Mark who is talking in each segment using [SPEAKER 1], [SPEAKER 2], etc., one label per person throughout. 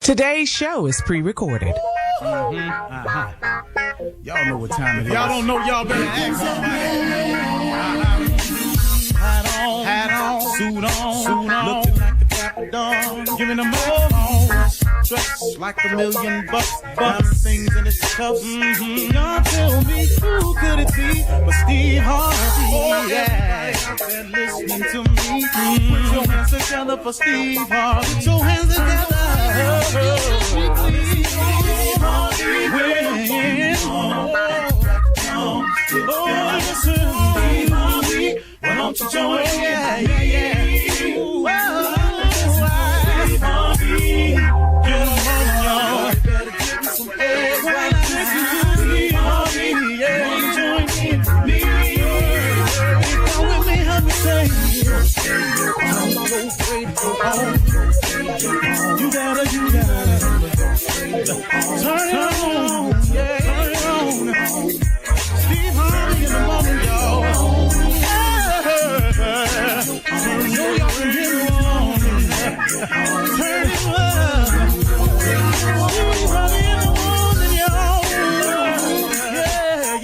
[SPEAKER 1] Today's show is pre-recorded.
[SPEAKER 2] Y'all know what time it is. Y'all don't know, y'all better ask somebody. Hat on, suit on, looking like the Dapper Dawn, giving them all. Dressed like $1,000,000, diamond things in his cuffs. Y'all tell me who could it be but Steve Harvey? Oh yeah, and listening to me. Put your hands together for Steve Harvey. Put your hands together. Steve Harvey, listen, Steve Harvey, why don't you join? Yeah. Steve Harvey, get on, y'all. Better give me some eggs like this. Steve Harvey, yeah, join me. Come with me, help me say, I'm so grateful. You gotta turn it on, yeah, turn it on. Steve Harvey in the morning, y'all. You know y'all can get it on. Turn it up. Steve Harvey in the morning, y'all. Yeah.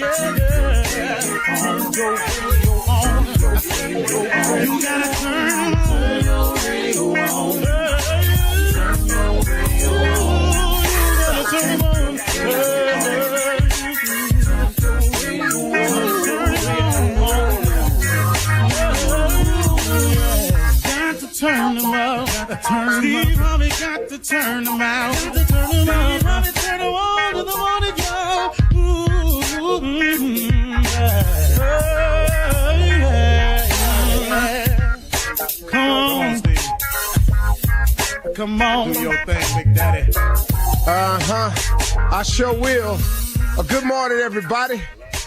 [SPEAKER 2] You gotta turn your radio on. Turn them out. Steve Harvey got to turn them out. Steve Harvey turn them on in the morning, y'all. Come on, Steve. Come on. Do your thing, Big Daddy.
[SPEAKER 3] I sure will. Good morning, everybody.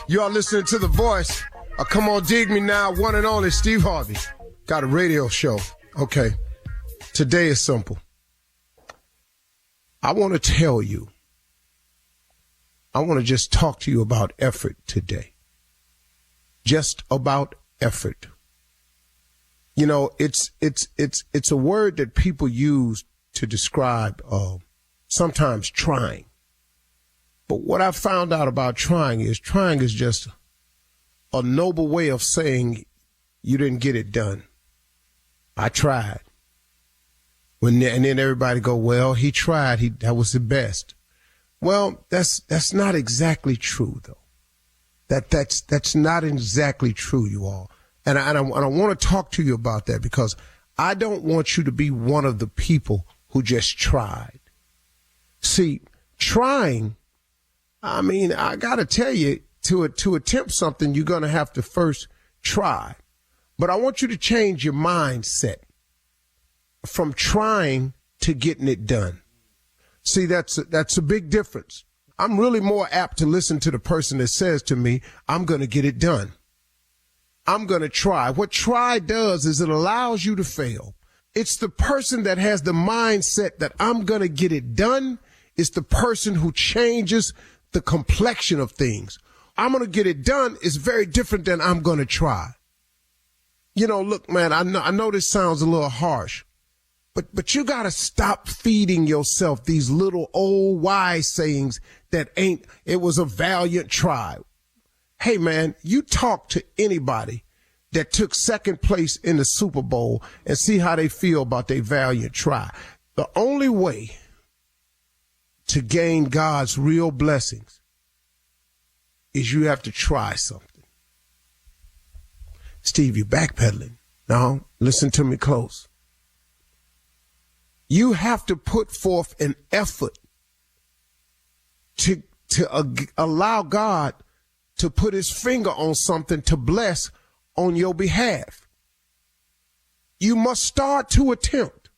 [SPEAKER 3] You are listening to The Voice. Come on, dig me now. One and only Steve Harvey. Got a radio show. Okay. Today is simple. I want to tell you. I want to just talk to you about effort today. Just about effort. You know, it's a word that people use to describe sometimes trying. But what I found out about trying is just a noble way of saying you didn't get it done. I tried. And then everybody go, well, he tried. That was the best. Well, that's not exactly true, though. That's not exactly true, you all. And I want to talk to you about that because I don't want you to be one of the people who just tried. See, trying, I mean, I got to tell you, to attempt something, you're going to have to first try. But I want you to change your mindset from trying to getting it done. See, that's a big difference. I'm really more apt to listen to the person that says to me, I'm going to get it done. I'm going to try. What try does is it allows you to fail. It's the person that has the mindset that I'm going to get it done. It's the person who changes the complexion of things. I'm going to get it done is very different than I'm going to try. You know, look, man, I know this sounds a little harsh, but you got to stop feeding yourself these little old wise sayings that it was a valiant try. Hey, man, you talk to anybody that took second place in the Super Bowl and see how they feel about their valiant try. The only way to gain God's real blessings is you have to try something. Steve, you're backpedaling. No, listen to me close. You have to put forth an effort to allow God to put his finger on something to bless on your behalf. You must start to attempt.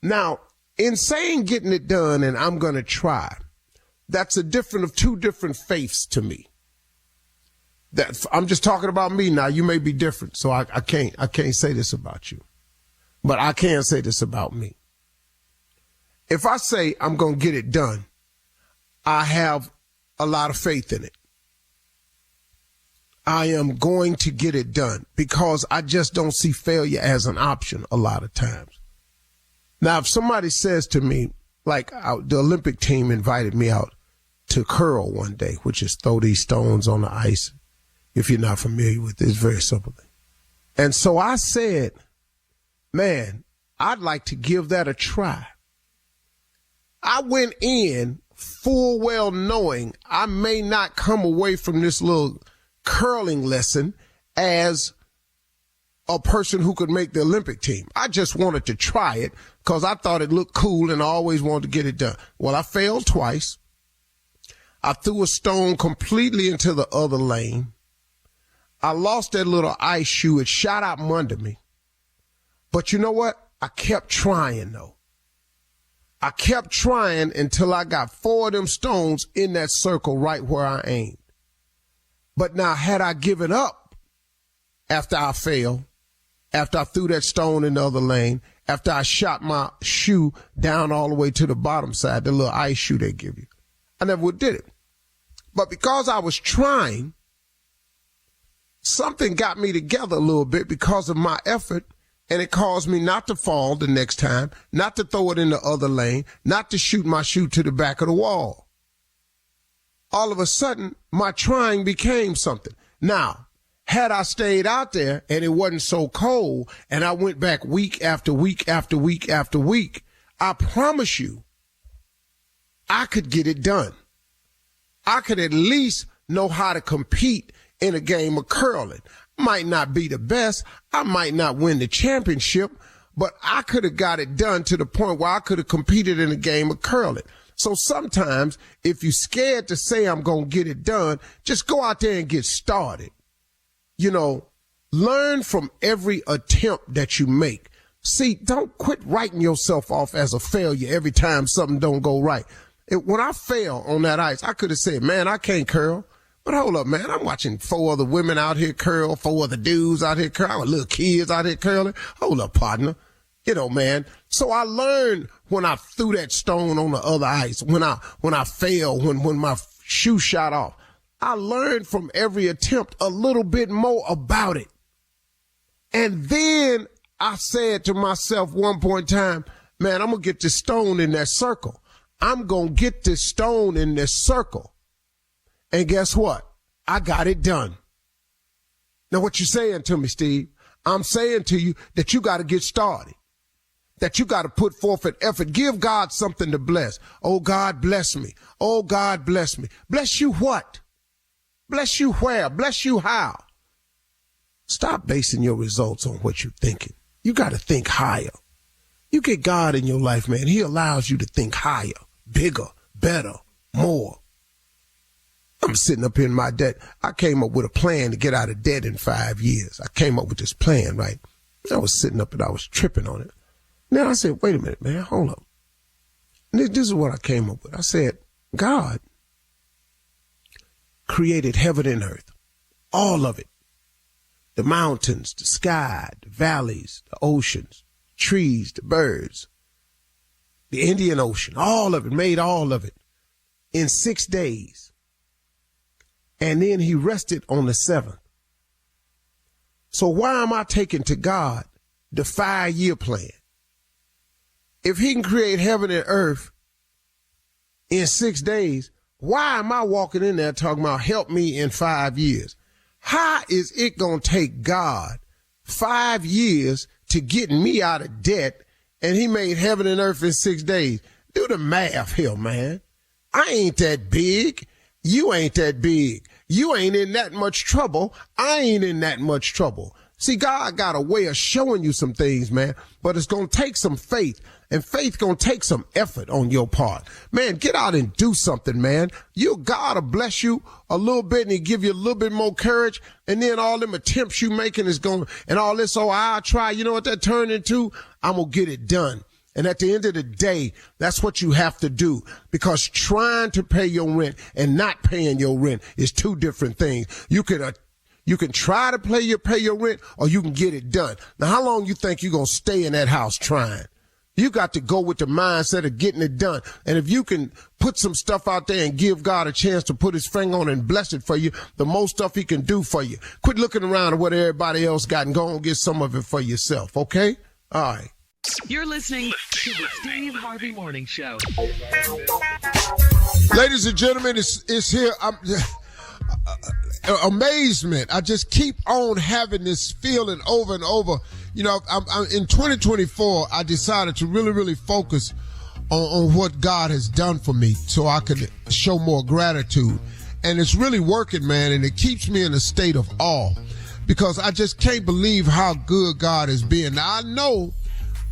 [SPEAKER 3] Now, in saying getting it done and I'm going to try, that's two different faiths to me. I'm just talking about me now. You may be different, so I can't say this about you. But I can say this about me. If I say I'm going to get it done, I have a lot of faith in it. I am going to get it done because I just don't see failure as an option a lot of times. Now, if somebody says to me, the Olympic team invited me out to curl one day, which is throw these stones on the ice. If you're not familiar with it, it's very simple. And so I said, man, I'd like to give that a try. I went in full well knowing I may not come away from this little curling lesson as a person who could make the Olympic team. I just wanted to try it because I thought it looked cool and I always wanted to get it done. Well, I failed twice. I threw a stone completely into the other lane. I lost that little ice shoe. It shot out from under me. But you know what? I kept trying, though. I kept trying until I got 4 of them stones in that circle right where I aimed. But now, had I given up after I failed, after I threw that stone in the other lane, after I shot my shoe down all the way to the bottom side, the little ice shoe they give you, I never would did it. But because I was trying, something got me together a little bit because of my effort, and it caused me not to fall the next time, not to throw it in the other lane, not to shoot my shoe to the back of the wall. All of a sudden, my trying became something. Now, had I stayed out there and it wasn't so cold and I went back week after week after week after week, I promise you, I could get it done. I could at least know how to compete in a game of curling. Might not be the best. I might not win the championship, but I could have got it done to the point where I could have competed in a game of curling. So sometimes if you're scared to say I'm going to get it done, just go out there and get started. You know, learn from every attempt that you make. See, don't quit writing yourself off as a failure every time something don't go right. When I fell on that ice, I could have said, man, I can't curl. But hold up, man, I'm watching 4 other women out here curl, 4 other dudes out here curling, little kids out here curling. Hold up, partner. You know, man. So I learned when I threw that stone on the other ice, when I failed, when my shoe shot off. I learned from every attempt a little bit more about it. And then I said to myself one point in time, man, I'm going to get this stone in that circle. I'm going to get this stone in this circle. And guess what? I got it done. Now, what you saying to me, Steve? I'm saying to you that you got to get started, that you got to put forth an effort. Give God something to bless. Oh, God, bless me. Oh, God, bless me. Bless you what? Bless you where? Bless you how? Stop basing your results on what you're thinking. You got to think higher. You get God in your life, man. He allows you to think higher, bigger, better, more. I'm sitting up here in my debt. I came up with a plan to get out of debt in 5 years. I came up with this plan, right? I was sitting up and I was tripping on it. Now I said, wait a minute, man, hold up. This is what I came up with. I said, God created heaven and earth, all of it. The mountains, the sky, the valleys, the oceans, trees, the birds, the Indian Ocean, all of it, made all of it in 6 days. And then he rested on the 7th. So why am I taking to God the 5-year plan? If he can create heaven and earth in 6 days, why am I walking in there talking about help me in 5 years? How is it going to take God 5 years to get me out of debt and he made heaven and earth in 6 days? Do the math here, man. I ain't that big. You ain't that big. You ain't in that much trouble. I ain't in that much trouble. See, God got a way of showing you some things, man, but it's going to take some faith, and faith going to take some effort on your part. Man, get out and do something, man. God will bless you a little bit and he give you a little bit more courage, and then all them attempts you making is going, and all this, oh, I'll try. You know what that turned into? I'm going to get it done. And at the end of the day, that's what you have to do, because trying to pay your rent and not paying your rent is 2 different things. You can try to pay your rent, or you can get it done. Now, how long you think you're going to stay in that house trying? You got to go with the mindset of getting it done. And if you can put some stuff out there and give God a chance to put his finger on it and bless it for you, the most stuff he can do for you. Quit looking around at what everybody else got and go and get some of it for yourself, okay? All right.
[SPEAKER 1] You're listening to the Steve Harvey Morning Show.
[SPEAKER 3] Ladies and gentlemen, it's here. Amazement. I just keep on having this feeling over and over. You know, I'm in 2024, I decided to really, really focus on what God has done for me so I can show more gratitude. And it's really working, man, and it keeps me in a state of awe because I just can't believe how good God has been. Now, I know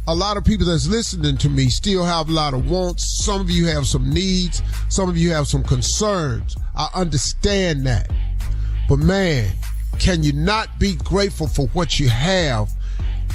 [SPEAKER 3] a lot of people that's listening to me still have a lot of wants. Some of you have some needs. Some of you have some concerns. I understand that. But, man, can you not be grateful for what you have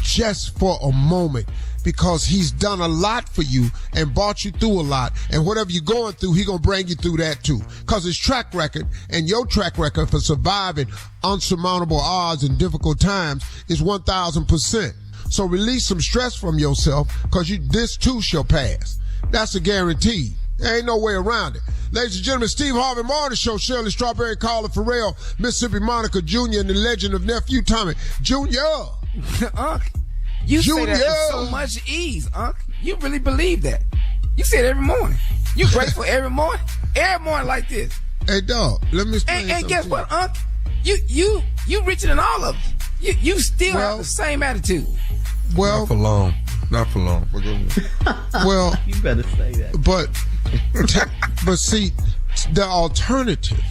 [SPEAKER 3] just for a moment? Because he's done a lot for you and brought you through a lot. And whatever you're going through, he's going to bring you through that too. Because his track record and your track record for surviving unsurmountable odds and difficult times is 1,000%. So release some stress from yourself because this too shall pass. That's a guarantee. There ain't no way around it. Ladies and gentlemen, Steve Harvey Morning Show, Shirley Strawberry, Carla Farrell, Mississippi Monica Jr., and the legend of Nephew Tommy Jr.
[SPEAKER 4] You say that with so much ease, Unc. You really believe that. You say it every morning. You grateful every morning? Every morning like this.
[SPEAKER 3] Hey, dog, let me explain something.
[SPEAKER 4] And guess what, Unc? You richer than all of us. You still have the same attitude.
[SPEAKER 3] Well,
[SPEAKER 5] not for long.
[SPEAKER 3] Well,
[SPEAKER 6] you better say that.
[SPEAKER 3] But see, the alternative,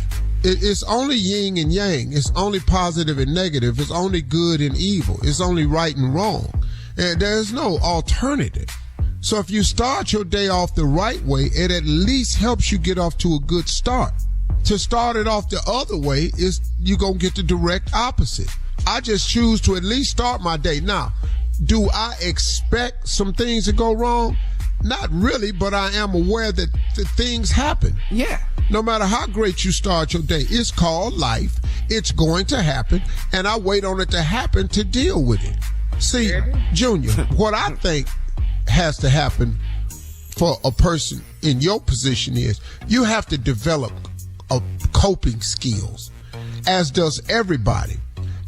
[SPEAKER 3] it's only yin and yang. It's only positive and negative. It's only good and evil. It's only right and wrong. And there's no alternative. So if you start your day off the right way, it at least helps you get off to a good start. To start it off the other way is you're going to get the direct opposite. I just choose to at least start my day. Now, do I expect some things to go wrong? Not really, but I am aware that things happen.
[SPEAKER 4] Yeah.
[SPEAKER 3] No matter how great you start your day, it's called life. It's going to happen, and I wait on it to happen to deal with it. See, Junior, what I think has to happen for a person in your position is you have to develop coping skills, as does everybody.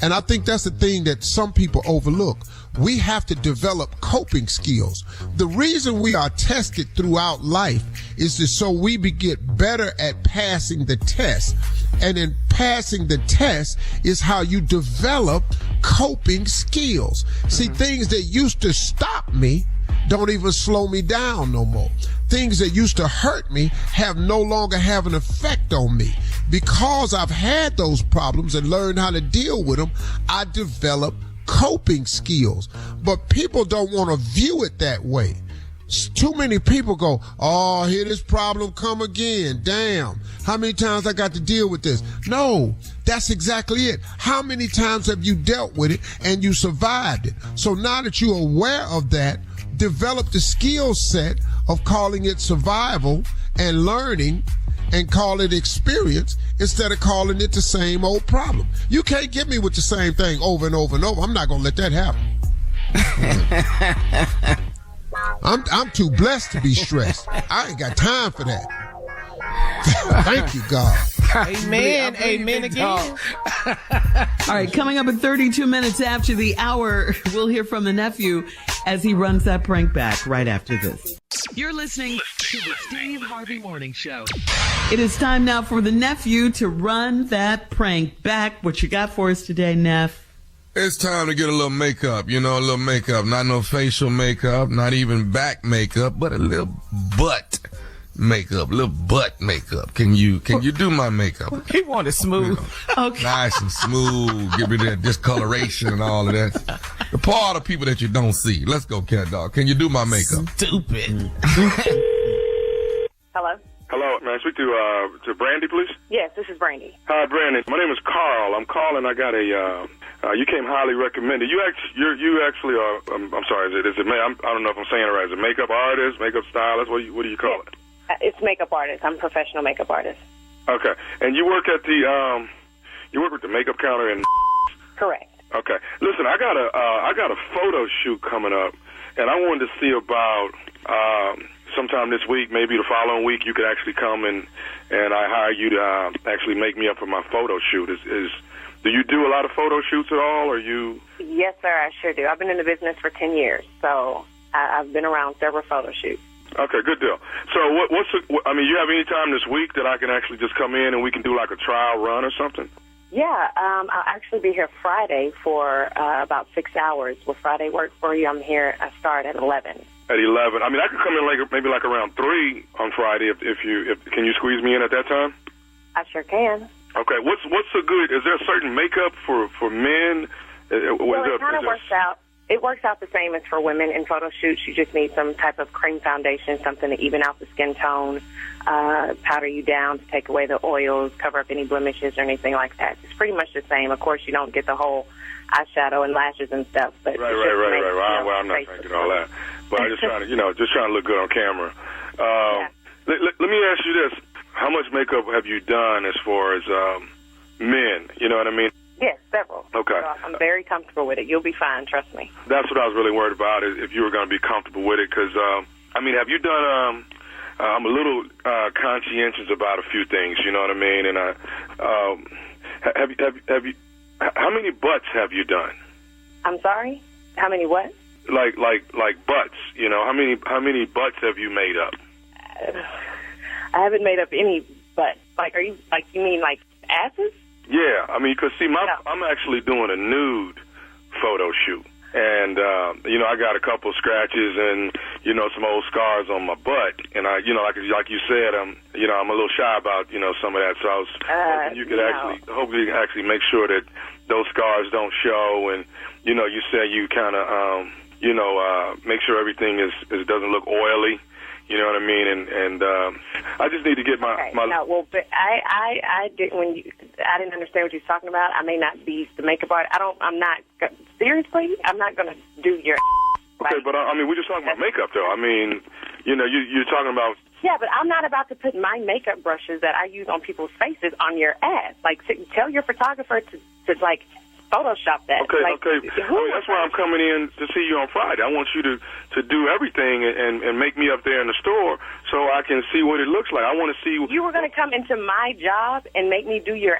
[SPEAKER 3] And I think that's the thing that some people overlook. We have to develop coping skills. The reason we are tested throughout life is so we get better at passing the test. And in passing the test is how you develop coping skills. See, things that used to stop me don't even slow me down no more. Things that used to hurt me no longer have an effect on me. Because I've had those problems and learned how to deal with them, I develop coping skills. But people don't want to view it that way. Too many people go, oh, here this problem come again. Damn, how many times I got to deal with this? No, that's exactly it. How many times have you dealt with it and you survived it? So now that you're aware of that, develop the skill set of calling it survival and learning and call it experience instead of calling it the same old problem. You can't get me with the same thing over and over and over. I'm not going to let that happen. I'm too blessed to be stressed. I ain't got time for that. Thank you, God.
[SPEAKER 4] Amen. Amen again.
[SPEAKER 6] All right, coming up in 32 minutes after the hour, we'll hear from the nephew as he runs that prank back right after this.
[SPEAKER 1] You're listening to the Steve Harvey Morning Show.
[SPEAKER 6] It is time now for the nephew to run that prank back. What you got for us today, Neff?
[SPEAKER 5] It's time to get a little makeup, a little makeup. Not no facial makeup, not even back makeup, but a little butt makeup, little butt makeup. Can you do my makeup?
[SPEAKER 4] He wanted smooth.
[SPEAKER 6] Okay.
[SPEAKER 5] Nice and smooth. Get rid of that discoloration and all of that. The part of people that you don't see. Let's go, cat dog. Can you do my makeup?
[SPEAKER 4] Stupid.
[SPEAKER 7] Hello?
[SPEAKER 8] Hello, may I speak to Brandy, please?
[SPEAKER 7] Yes, this is Brandy.
[SPEAKER 8] Hi, Brandy. My name is Carl. I'm calling. I got you came highly recommended. You actually are, I'm sorry, is it I don't know if I'm saying it right. Is it makeup artist, makeup stylist? What do you call it?
[SPEAKER 7] It's makeup artist. I'm a professional makeup artist.
[SPEAKER 8] Okay. And you work at you work with the makeup counter in...
[SPEAKER 7] Correct.
[SPEAKER 8] Okay. Listen, I got a photo shoot coming up, and I wanted to see about sometime this week, maybe the following week, you could actually come and I hire you to actually make me up for my photo shoot. Do you do a lot of photo shoots at all, or you?
[SPEAKER 7] Yes, sir, I sure do. I've been in the business for 10 years, so I've been around several photo shoots.
[SPEAKER 8] Okay, good deal. So you have any time this week that I can actually just come in and we can do like a trial run or something?
[SPEAKER 7] Yeah, I'll actually be here Friday for about 6 hours. Will Friday work for you? I'm here. I start at 11.
[SPEAKER 8] At 11. I mean, I could come in maybe around 3 on Friday if can you squeeze me in at that time?
[SPEAKER 7] I sure can.
[SPEAKER 8] Okay. What's so good? Is there a certain makeup for men?
[SPEAKER 7] Well, it kind of works out. It works out the same as for women in photo shoots. You just need some type of cream foundation, something to even out the skin tone, powder you down to take away the oils, cover up any blemishes or anything like that. It's pretty much the same. Of course, you don't get the whole eyeshadow and lashes and stuff. But
[SPEAKER 8] right. Well, I'm not trying to get all that. But I'm just trying to look good on camera. Let me ask you this. How much makeup have you done as far as men? You know what I mean?
[SPEAKER 7] Yes, several.
[SPEAKER 8] Okay.
[SPEAKER 7] So I'm very comfortable with it. You'll be fine, trust me.
[SPEAKER 8] That's what I was really worried about, is if you were going to be comfortable with it. Because, have you done, I'm a little conscientious about a few things, you know what I mean? And have you, how many butts have you done?
[SPEAKER 7] I'm sorry? How many what?
[SPEAKER 8] Like butts, you know, how many butts have you made up?
[SPEAKER 7] I haven't made up any butts. You mean asses?
[SPEAKER 8] Yeah, I mean, because, see, I'm actually doing a nude photo shoot. And, I got a couple scratches and, some old scars on my butt. And, like you said, I'm a little shy about, some of that. So I was hoping you could actually make sure that those scars don't show. And, you said you kind of, make sure everything doesn't look oily. You know what I mean? And I just need to get my.
[SPEAKER 7] No, well, but I didn't I didn't understand what you were talking about. I may not be the makeup artist. Seriously, I'm not going to do your.
[SPEAKER 8] Okay, but we're just talking about makeup, though. I mean, you're talking about.
[SPEAKER 7] Yeah, but I'm not about to put my makeup brushes that I use on people's faces on your ass. Tell your photographer to Photoshop that.
[SPEAKER 8] Okay. That's why I'm coming in to see you on Friday. I want you to do everything and make me up there in the store so I can see what it looks like. I want to see.
[SPEAKER 7] You were going to come into my job and make me do your.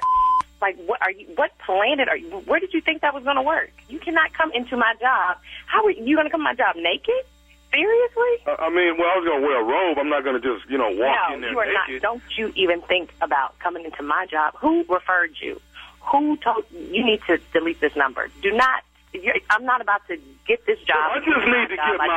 [SPEAKER 7] What planet are you? Where did you think that was going to work? You cannot come into my job. How are you going to come to my job naked? Seriously?
[SPEAKER 8] I was going to wear a robe. I'm not going to just, walk in there naked. No, you are not.
[SPEAKER 7] Don't you even think about coming into my job. Who referred you? Who told you need to delete this number? Do not. I'm not about to get this job.
[SPEAKER 8] I just need to get my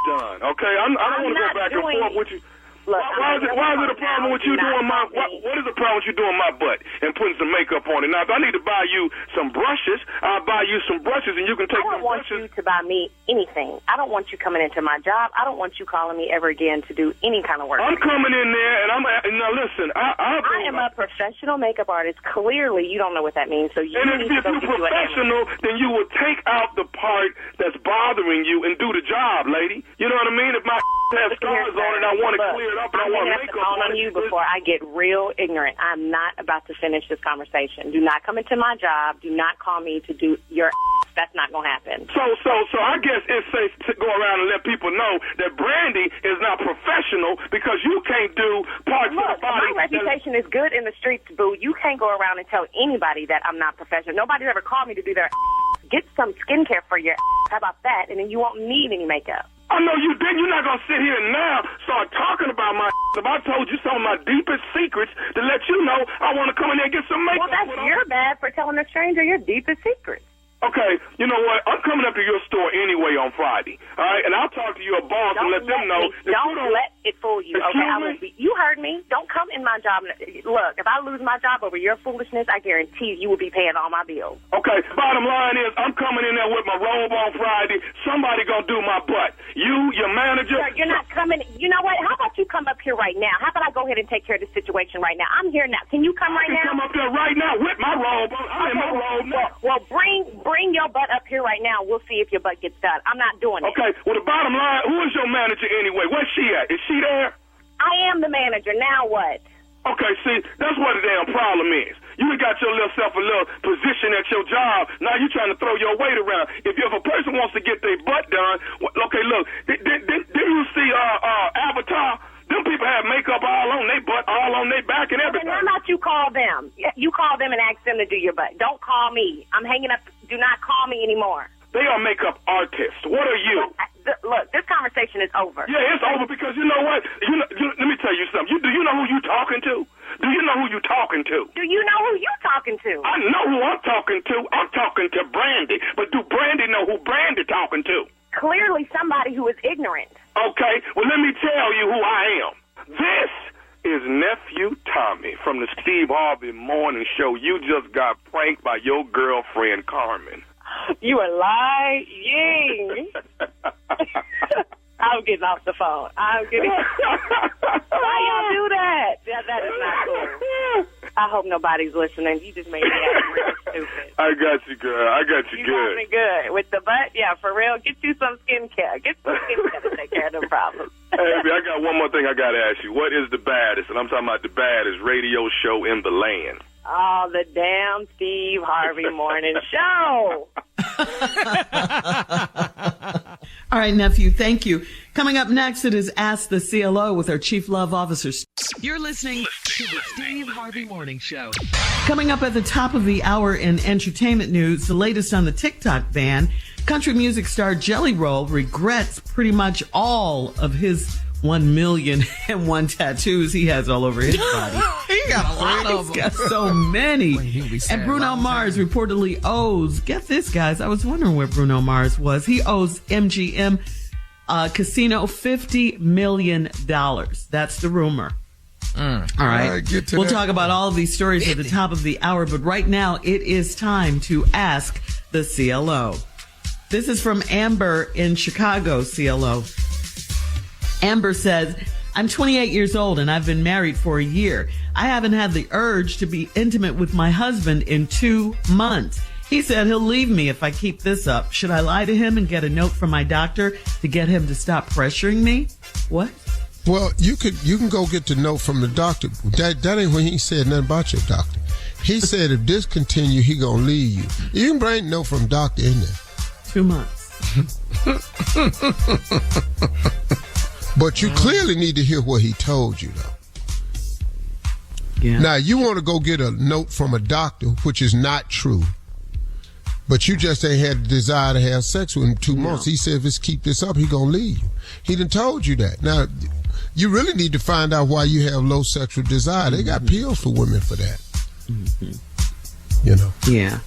[SPEAKER 8] done. Okay, I don't want to go back and forth with you.
[SPEAKER 7] Look,
[SPEAKER 8] why is it a problem with you doing my? What is the problem with you doing my butt and putting some makeup on it? Now, if I need to buy you some brushes, I'll buy you some brushes, and you can take.
[SPEAKER 7] I don't want you to buy me anything. I don't want you coming into my job. I don't want you calling me ever again to do any kind of work.
[SPEAKER 8] I'm coming in there, and now listen. I
[SPEAKER 7] am a professional makeup artist. Clearly, you don't know what that means. So you need to go get you an
[SPEAKER 8] professional, then you will take out the part that's bothering you and do the job, lady. You know what I mean? If my has scars on it, I want to clear it up, and I want to make up
[SPEAKER 7] on you before I get real ignorant. I'm not about to finish this conversation. Do not come into my job. Do not call me to do your. That's not going to happen.
[SPEAKER 8] So I guess it's safe to go around and let people know that Brandy is not professional because you can't do parts of the body.
[SPEAKER 7] My reputation is good in the streets, boo. You can't go around and tell anybody that I'm not professional. Nobody's ever called me to do their. Get some skincare for your. How about that? And then you won't need any makeup.
[SPEAKER 8] I know you did. You're not going to sit here and now start talking about my. If I told you some of my deepest secrets to let you know, I want to come in there and get some makeup.
[SPEAKER 7] Well, that's your bad for telling a stranger your deepest secrets.
[SPEAKER 8] Okay, you know what? I'm coming up to your store anyway on Friday, all right? And I'll talk to your boss and let them know.
[SPEAKER 7] Don't let it fool you, okay? You heard me. Don't come in my job. Look, if I lose my job over your foolishness, I guarantee you will be paying all my bills.
[SPEAKER 8] Okay, bottom line is I'm coming in there with my robe on Friday. Somebody going to do my butt. You, your manager.
[SPEAKER 7] Sir, you're not coming. You know what? How about you come up here right now? How about I go ahead and take care of this situation right now? I'm here now. Can you come right now?
[SPEAKER 8] I can come up there right now with my robe on. I'm in my robe now.
[SPEAKER 7] Well, bring your butt up here right now. We'll see if your butt gets done. I'm not doing it.
[SPEAKER 8] Okay, well, the bottom line, who is your manager anyway? Where's she at? Is she there?
[SPEAKER 7] I am the manager. Now what?
[SPEAKER 8] Okay, see, that's what the damn problem is. You got your little self a little position at your job. Now you're trying to throw your weight around. If a person wants to get their butt done, okay, look, didn't you see Avatar? Them people have makeup all on their butt, all on their back and everything.
[SPEAKER 7] How about you call them? You call them and ask them to do your butt. Don't call me. I'm hanging up. Do not call me anymore.
[SPEAKER 8] They are makeup artists. What are you?
[SPEAKER 7] Look, this conversation is over.
[SPEAKER 8] Yeah, it's over because you know what? Let me tell you something. Do you know who you talking to? Do you know who you talking to?
[SPEAKER 7] Do you know who you talking to?
[SPEAKER 8] I know who I'm talking to. I'm talking to Brandy. But do Brandy know who Brandy talking to?
[SPEAKER 7] Clearly somebody who is ignorant.
[SPEAKER 8] Okay, well, let me tell you who I am. This is Nephew Tommy from the Steve Harvey Morning Show. You just got pranked by your girlfriend, Carmen.
[SPEAKER 7] You are lying. I'm getting off the phone. Why y'all do that? That is not cool. I hope nobody's listening. You just made me act real stupid.
[SPEAKER 8] I got you, girl. I got you,
[SPEAKER 7] you
[SPEAKER 8] good.
[SPEAKER 7] got me good. With the butt, yeah, for real. Get you some skincare. Get some skincare to take care of them problems.
[SPEAKER 8] Hey, I got one more thing I got to ask you. What is the baddest, and I'm talking about the baddest radio show in the land?
[SPEAKER 7] Oh, the damn Steve Harvey Morning Show.
[SPEAKER 6] All right, nephew, thank you. Coming up next, it is Ask the CLO with our Chief Love Officer. You're listening to the Steve Harvey Morning Show. Coming up at the top of the hour in entertainment news, the latest on the TikTok ban. Country music star Jelly Roll regrets pretty much all of his 1,000,001 tattoos he has all over his body.
[SPEAKER 4] He got a lot of them.
[SPEAKER 6] He's got so many. And Bruno Mars reportedly owes, get this, guys, I was wondering where Bruno Mars was. He owes MGM Casino $50 million. That's the rumor. All right. We'll talk about all of these stories at the top of the hour, but right now it is time to ask the CLO. This is from Amber in Chicago, CLO. Amber says, I'm 28 years old and I've been married for a year. I haven't had the urge to be intimate with my husband in 2 months. He said he'll leave me if I keep this up. Should I lie to him and get a note from my doctor to get him to stop pressuring me? What?
[SPEAKER 3] Well, you can go get the note from the doctor. That ain't when he said nothing about your doctor. He said if this continue, he gonna leave you. You can bring a note from the doctor in there.
[SPEAKER 6] 2 months.
[SPEAKER 3] But you clearly need to hear what he told you, though.
[SPEAKER 6] Yeah.
[SPEAKER 3] Now, you want to go get a note from a doctor, which is not true, but you just ain't had the desire to have sex with him 2 months. He said if it's keep this up, he gonna leave you. He done told you that. Now, you really need to find out why you have low sexual desire. They got pills for women for that. You know?
[SPEAKER 6] Yeah.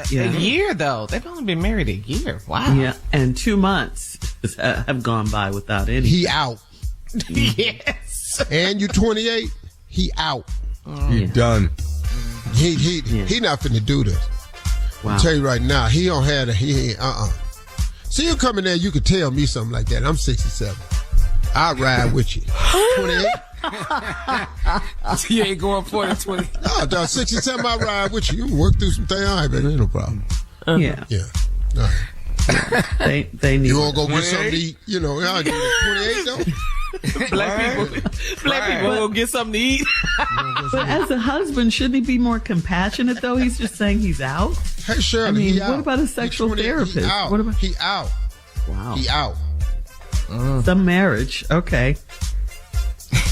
[SPEAKER 4] A year, though. They've only been married a year. Wow.
[SPEAKER 6] Yeah, and 2 months have gone by without any.
[SPEAKER 3] He out.
[SPEAKER 4] Yes.
[SPEAKER 3] And you're 28, he out.
[SPEAKER 5] He done.
[SPEAKER 3] He not finna do this.
[SPEAKER 6] Wow.
[SPEAKER 3] I'll tell you right now, he don't have See, you come in there, you could tell me something like that. I'm 67. I'll ride with you. 28?
[SPEAKER 4] You ain't going 40, 20.
[SPEAKER 3] No, dog, 67, I'll ride with you. You can work through some things. All right, baby, ain't no problem.
[SPEAKER 6] Yeah.
[SPEAKER 3] Yeah. All right.
[SPEAKER 6] They need.
[SPEAKER 3] You want to go get something to eat? You know, I'll do that. 28, though?
[SPEAKER 4] Black people will get something to eat.
[SPEAKER 6] But as a husband, shouldn't he be more compassionate, though? He's just saying he's out.
[SPEAKER 3] Hey, Shirley,
[SPEAKER 6] I mean,
[SPEAKER 3] he out.
[SPEAKER 6] what about a sexual therapist?
[SPEAKER 3] He out.
[SPEAKER 6] What about?
[SPEAKER 3] He out.
[SPEAKER 6] Wow.
[SPEAKER 3] He out.
[SPEAKER 6] Some marriage. Okay.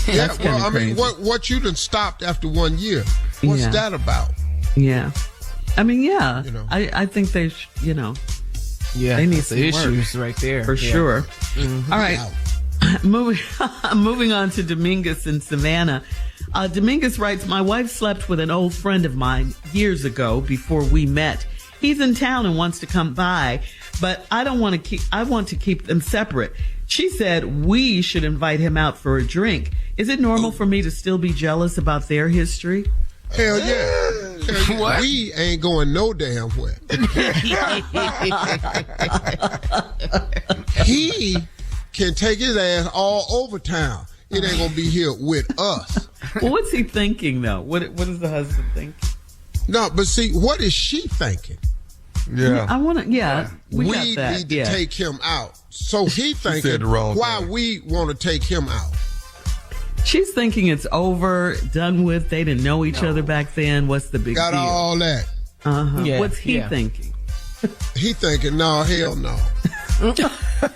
[SPEAKER 3] Yeah,
[SPEAKER 6] That's
[SPEAKER 3] well, I mean,
[SPEAKER 6] crazy.
[SPEAKER 3] what you done stopped after 1 year? What's that about?
[SPEAKER 6] Yeah. I mean, yeah.
[SPEAKER 3] You know.
[SPEAKER 6] I think they,
[SPEAKER 4] Yeah,
[SPEAKER 6] they need some
[SPEAKER 4] issues
[SPEAKER 6] work.
[SPEAKER 4] right there.
[SPEAKER 6] For sure. All right. Moving on to Dominguez in Savannah. Dominguez writes, my wife slept with an old friend of mine years ago before we met. He's in town and wants to come by, but I want to keep them separate. She said we should invite him out for a drink. Is it normal for me to still be jealous about their history?
[SPEAKER 3] Hell yeah.
[SPEAKER 4] What?
[SPEAKER 3] We ain't going no damn where. He can take his ass all over town. It ain't gonna be here with us.
[SPEAKER 6] Well, what's he thinking, though? What is the husband thinking?
[SPEAKER 3] No, but see, what is she thinking?
[SPEAKER 5] Yeah.
[SPEAKER 6] I want to, we got that.
[SPEAKER 3] Need to take him out. So he
[SPEAKER 5] said
[SPEAKER 3] thinking,
[SPEAKER 5] the wrong
[SPEAKER 3] why
[SPEAKER 5] thing.
[SPEAKER 3] we want to take him out?
[SPEAKER 6] She's thinking it's over, done with. They didn't know each other back then. What's the big
[SPEAKER 3] Got
[SPEAKER 6] deal?
[SPEAKER 3] all that.
[SPEAKER 4] Yeah,
[SPEAKER 6] What's he thinking?
[SPEAKER 3] He thinking, no, hell no.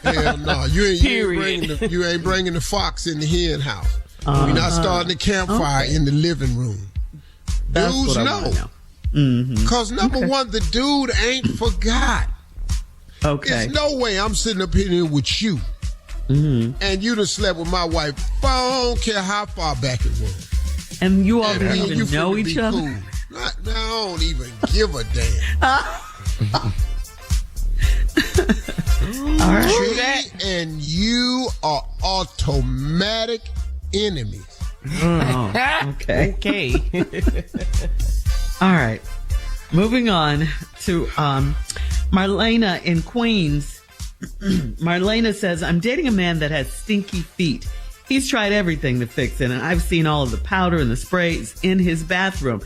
[SPEAKER 3] Hell no. You ain't bringing the fox in the hen house. We're not starting the campfire in the living room.
[SPEAKER 6] That's
[SPEAKER 3] Dudes
[SPEAKER 6] what I
[SPEAKER 3] know.
[SPEAKER 6] wanna know.
[SPEAKER 3] Because number one, the dude ain't forgot.
[SPEAKER 6] Okay.
[SPEAKER 3] There's no way I'm sitting up here with you. And you done slept with my wife. I don't care how far back it was.
[SPEAKER 6] And you all didn't
[SPEAKER 3] you
[SPEAKER 6] even know each other?
[SPEAKER 3] Cool. I don't even give a damn.
[SPEAKER 6] All right.
[SPEAKER 3] She and you are automatic enemies.
[SPEAKER 6] Okay.
[SPEAKER 9] Okay.
[SPEAKER 6] All right. Moving on to Marlena in Queens. Marlena says, I'm dating a man that has stinky feet. He's tried everything to fix it, and I've seen all of the powder and the sprays in his bathroom.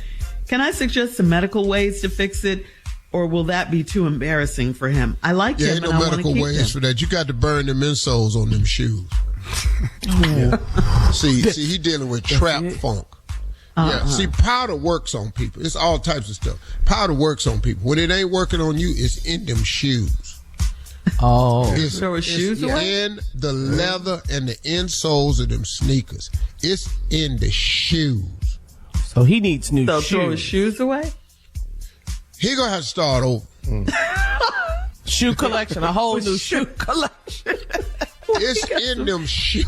[SPEAKER 6] Can I suggest some medical ways to fix it, or will that be too embarrassing for him? I like him,
[SPEAKER 3] ain't
[SPEAKER 6] and
[SPEAKER 3] no
[SPEAKER 6] I want to
[SPEAKER 3] medical
[SPEAKER 6] keep
[SPEAKER 3] ways
[SPEAKER 6] him.
[SPEAKER 3] for that. You got to burn them insoles on them shoes. Yeah. See, he dealing with trap funk. Yeah, see, powder works on people. It's all types of stuff. Powder works on people. When it ain't working on you, it's in them shoes.
[SPEAKER 9] Oh.
[SPEAKER 6] Throw his shoes away?
[SPEAKER 3] In the leather and the insoles of them sneakers. It's in the shoes.
[SPEAKER 9] So he needs new
[SPEAKER 6] So
[SPEAKER 9] shoes.
[SPEAKER 6] throw his shoes away?
[SPEAKER 3] He gonna have to start over.
[SPEAKER 9] Shoe collection, a whole new shoe collection.
[SPEAKER 3] It's in them shoes.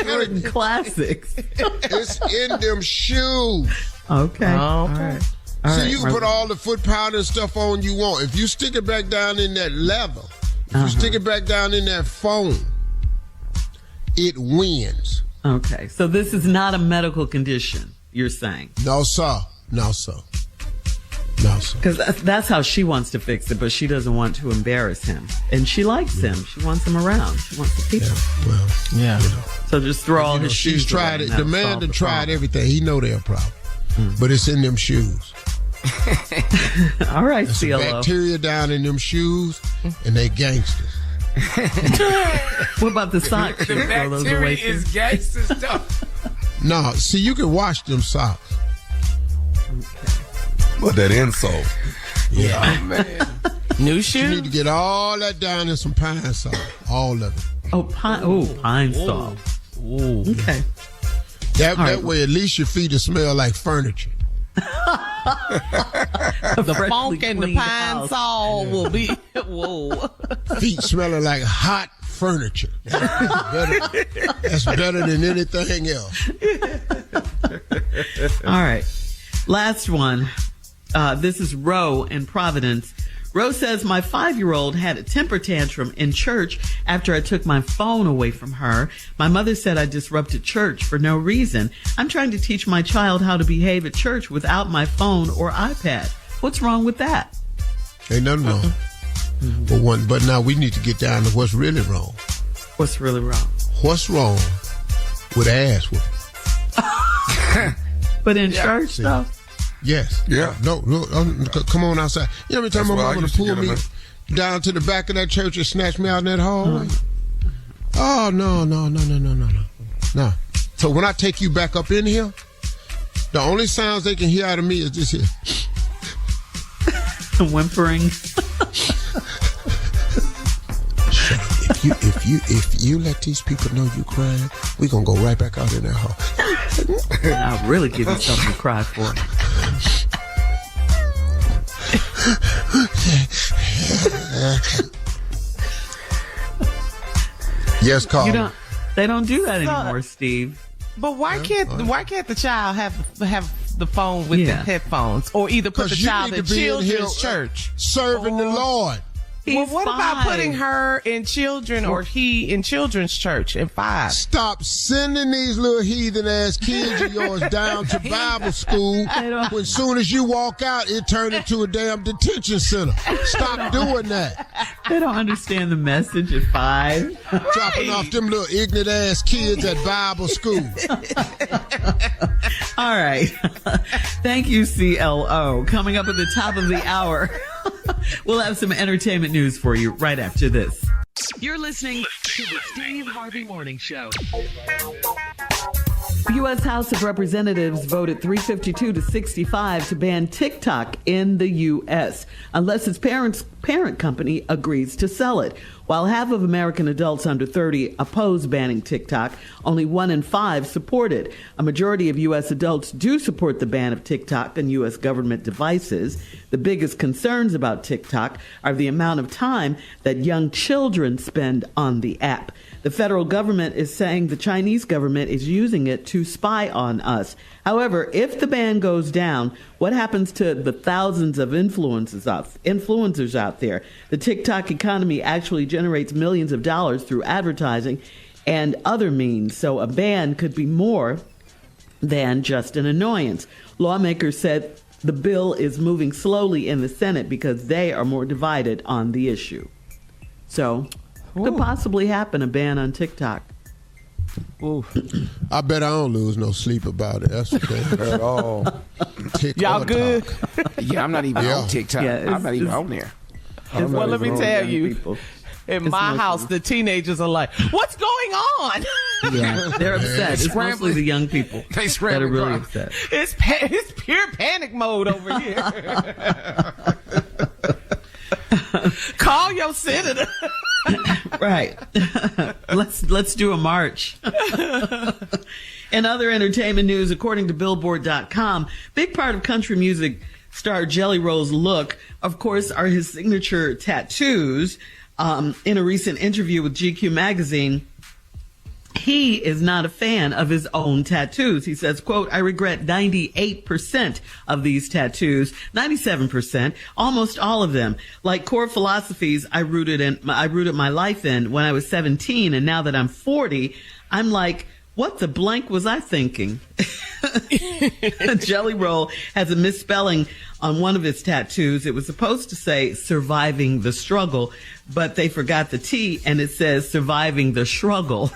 [SPEAKER 6] Jordan classics.
[SPEAKER 3] It's in them shoes.
[SPEAKER 6] Okay. All right. All
[SPEAKER 3] See,
[SPEAKER 6] right,
[SPEAKER 3] you can put all the foot powder and stuff on you want. If you stick it back down in that leather, if you stick it back down in that foam, it wins.
[SPEAKER 6] Okay. So this is not a medical condition, you're saying?
[SPEAKER 3] No, sir. No, sir. No, sir.
[SPEAKER 6] Because that's how she wants to fix it, but she doesn't want to embarrass him. And she likes him. She wants him around. She wants to keep him.
[SPEAKER 3] Well,
[SPEAKER 9] Yeah.
[SPEAKER 3] you know.
[SPEAKER 6] So just throw all his shoes
[SPEAKER 3] She's tried
[SPEAKER 6] away
[SPEAKER 3] it.
[SPEAKER 6] and
[SPEAKER 3] The
[SPEAKER 6] that'll
[SPEAKER 3] man
[SPEAKER 6] solve
[SPEAKER 3] that
[SPEAKER 6] the
[SPEAKER 3] tried
[SPEAKER 6] problem.
[SPEAKER 3] everything, he know they're a problem. But it's in them shoes.
[SPEAKER 6] All right,
[SPEAKER 3] There's some
[SPEAKER 6] CLO.
[SPEAKER 3] bacteria down in them shoes, and they gangsters.
[SPEAKER 6] What about the socks?
[SPEAKER 4] The
[SPEAKER 6] Should we throw those away
[SPEAKER 4] bacteria
[SPEAKER 6] too?
[SPEAKER 4] is gangster stuff.
[SPEAKER 3] No, see, you can wash them socks.
[SPEAKER 5] But that insole.
[SPEAKER 3] Yeah.
[SPEAKER 4] Oh, man.
[SPEAKER 9] New
[SPEAKER 3] You need
[SPEAKER 9] shoes?
[SPEAKER 3] to get all that down in some pine salt. All of it.
[SPEAKER 6] Pine salt.
[SPEAKER 9] Ooh.
[SPEAKER 6] Okay.
[SPEAKER 3] That
[SPEAKER 6] right.
[SPEAKER 3] way, at least your feet will smell like furniture.
[SPEAKER 9] The funk and the
[SPEAKER 6] cleaned
[SPEAKER 9] pine
[SPEAKER 6] house.
[SPEAKER 9] saw will be. Whoa.
[SPEAKER 3] Feet smelling like hot furniture. That's better than anything else.
[SPEAKER 6] All right. Last one. This is Ro in Providence. Ro says, my 5-year-old had a temper tantrum in church after I took my phone away from her. My mother said I disrupted church for no reason. I'm trying to teach my child how to behave at church without my phone or iPad. What's wrong with that?
[SPEAKER 3] Ain't nothing wrong. But now we need to get down to what's really wrong.
[SPEAKER 6] What's really wrong?
[SPEAKER 3] What's wrong with ass whooping?
[SPEAKER 6] But in church, though?
[SPEAKER 3] Yes.
[SPEAKER 5] Yeah.
[SPEAKER 3] No, come on outside. You know how many times my
[SPEAKER 5] That's why I
[SPEAKER 3] mama
[SPEAKER 5] used to
[SPEAKER 3] pull
[SPEAKER 5] get
[SPEAKER 3] me
[SPEAKER 5] them
[SPEAKER 3] down to the back of that church and snatch me out in that hallway? Oh, no. No. So when I take you back up in here, the only sounds they can hear out of me is this here.
[SPEAKER 6] Whimpering.
[SPEAKER 3] If you let these people know you crying, we gonna go right back out in that hall.
[SPEAKER 6] I'll really give you something to cry for.
[SPEAKER 3] Yes, Carl.
[SPEAKER 6] They don't do that anymore, Steve.
[SPEAKER 9] But why can't the child have the phone with the headphones, or either put the child in children's church
[SPEAKER 3] serving the Lord?
[SPEAKER 9] Well, what about putting her in children or he in children's church at 5?
[SPEAKER 3] Stop sending these little heathen ass kids of yours down to Bible school. When soon as you walk out, it turned into a damn detention center. Stop doing that.
[SPEAKER 6] They don't understand the message at 5.
[SPEAKER 3] Dropping off them little ignorant ass kids at Bible school.
[SPEAKER 6] All right. Thank you, CLO. Coming up at the top of the hour, we'll have some entertainment news for you right after this.
[SPEAKER 1] You're listening to the Steve Harvey Morning Show.
[SPEAKER 6] U.S. House of Representatives voted 352 to 65 to ban TikTok in the U.S. unless its parent company agrees to sell it. While half of American adults under 30 oppose banning TikTok, only 1 in 5 support it. A majority of U.S. adults do support the ban of TikTok on U.S. government devices. The biggest concerns about TikTok are the amount of time that young children spend on the app. The federal government is saying the Chinese government is using it to spy on us. However, if the ban goes down, what happens to the thousands of influencers out there? The TikTok economy actually generates millions of dollars through advertising and other means, so a ban could be more than just an annoyance. Lawmakers said the bill is moving slowly in the Senate because they are more divided on the issue. So, could possibly happen, a ban on TikTok.
[SPEAKER 3] Ooh. I bet I don't lose no sleep about it. That's the thing. At all.
[SPEAKER 9] Y'all good?
[SPEAKER 4] Yeah, I'm not even on TikTok. Yeah, I'm not even on there.
[SPEAKER 9] Well, let me tell you. In my house, the teenagers are like, "What's going on?"
[SPEAKER 6] Yeah, they're upset. It's mostly the young people that are really upset.
[SPEAKER 9] It's pure panic mode over here. Call your senator.
[SPEAKER 6] Right. Let's do a march. In other entertainment news, according to Billboard.com, big part of country music star Jelly Roll's look, of course, are his signature tattoos. In a recent interview with GQ magazine, he is not a fan of his own tattoos. He says, quote, "I regret 98% of these tattoos, 97%, almost all of them. Like core philosophies I rooted my life in when I was 17, and now that I'm 40, I'm like, what the blank was I thinking?" Jelly Roll has a misspelling on one of his tattoos. It was supposed to say surviving the struggle, but they forgot the T and it says surviving the struggle.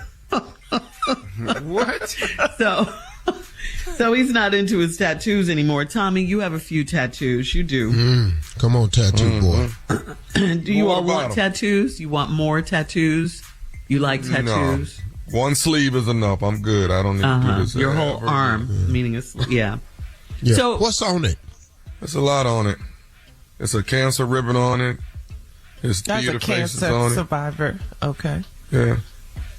[SPEAKER 4] What?
[SPEAKER 6] So he's not into his tattoos anymore. Tommy, you have a few tattoos. You do.
[SPEAKER 3] Come on, tattoo boy.
[SPEAKER 6] Do you all want tattoos? You want more tattoos? You like tattoos?
[SPEAKER 5] No. One sleeve is enough. I'm good. I don't need to do this.
[SPEAKER 6] Your whole arm, meaning a sleeve. Yeah.
[SPEAKER 3] So what's on it?
[SPEAKER 5] There's a lot on it. It's a cancer ribbon on it. It's theater faces on it.
[SPEAKER 9] Cancer survivor. Okay.
[SPEAKER 5] Yeah.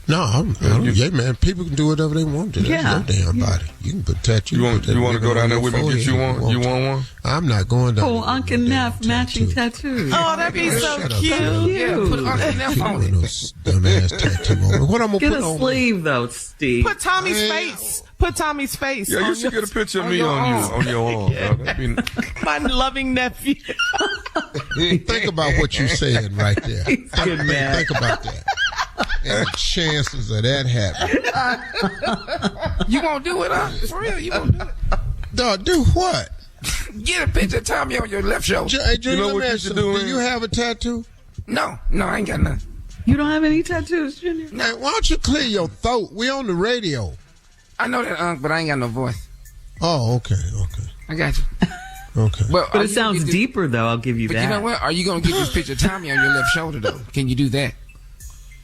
[SPEAKER 3] No, yeah, man. People can do whatever they want to. That's their damn body. You can put tattoos.
[SPEAKER 5] You want to go down there with me and get you one? You want one?
[SPEAKER 3] I'm not going down.
[SPEAKER 6] Oh, Uncle Neff matching tattoos.
[SPEAKER 9] Oh, that'd be so cute.
[SPEAKER 4] Yeah, put Uncle Neff on it.
[SPEAKER 3] Dumbass tattoo on. What I'm gonna
[SPEAKER 6] get
[SPEAKER 3] put on?
[SPEAKER 6] Get a sleeve though, Steve.
[SPEAKER 9] Put Tommy's face. Put Tommy's face.
[SPEAKER 5] Yeah, you should get a picture of me on your arm. Yeah.
[SPEAKER 9] My loving nephew.
[SPEAKER 3] Think about what you're saying right there.
[SPEAKER 6] Think
[SPEAKER 3] about that. And the chances of that happening.
[SPEAKER 4] You won't do it, huh? For real, you won't do it.
[SPEAKER 3] Dog, do what?
[SPEAKER 4] Get a picture of Tommy on your left shoulder.
[SPEAKER 3] Hey, you know what you should do? Do you have a tattoo?
[SPEAKER 4] No, I ain't got none.
[SPEAKER 6] You don't have any tattoos, Junior?
[SPEAKER 3] Hey, why don't you clear your throat? We on the radio.
[SPEAKER 4] I know that, but I ain't got no voice.
[SPEAKER 3] Oh, okay.
[SPEAKER 4] I got you.
[SPEAKER 3] Okay.
[SPEAKER 6] But it sounds deeper, though. I'll give you that.
[SPEAKER 4] But you know what? Are you going to get this picture of Tommy on your left shoulder, though? Can you do that?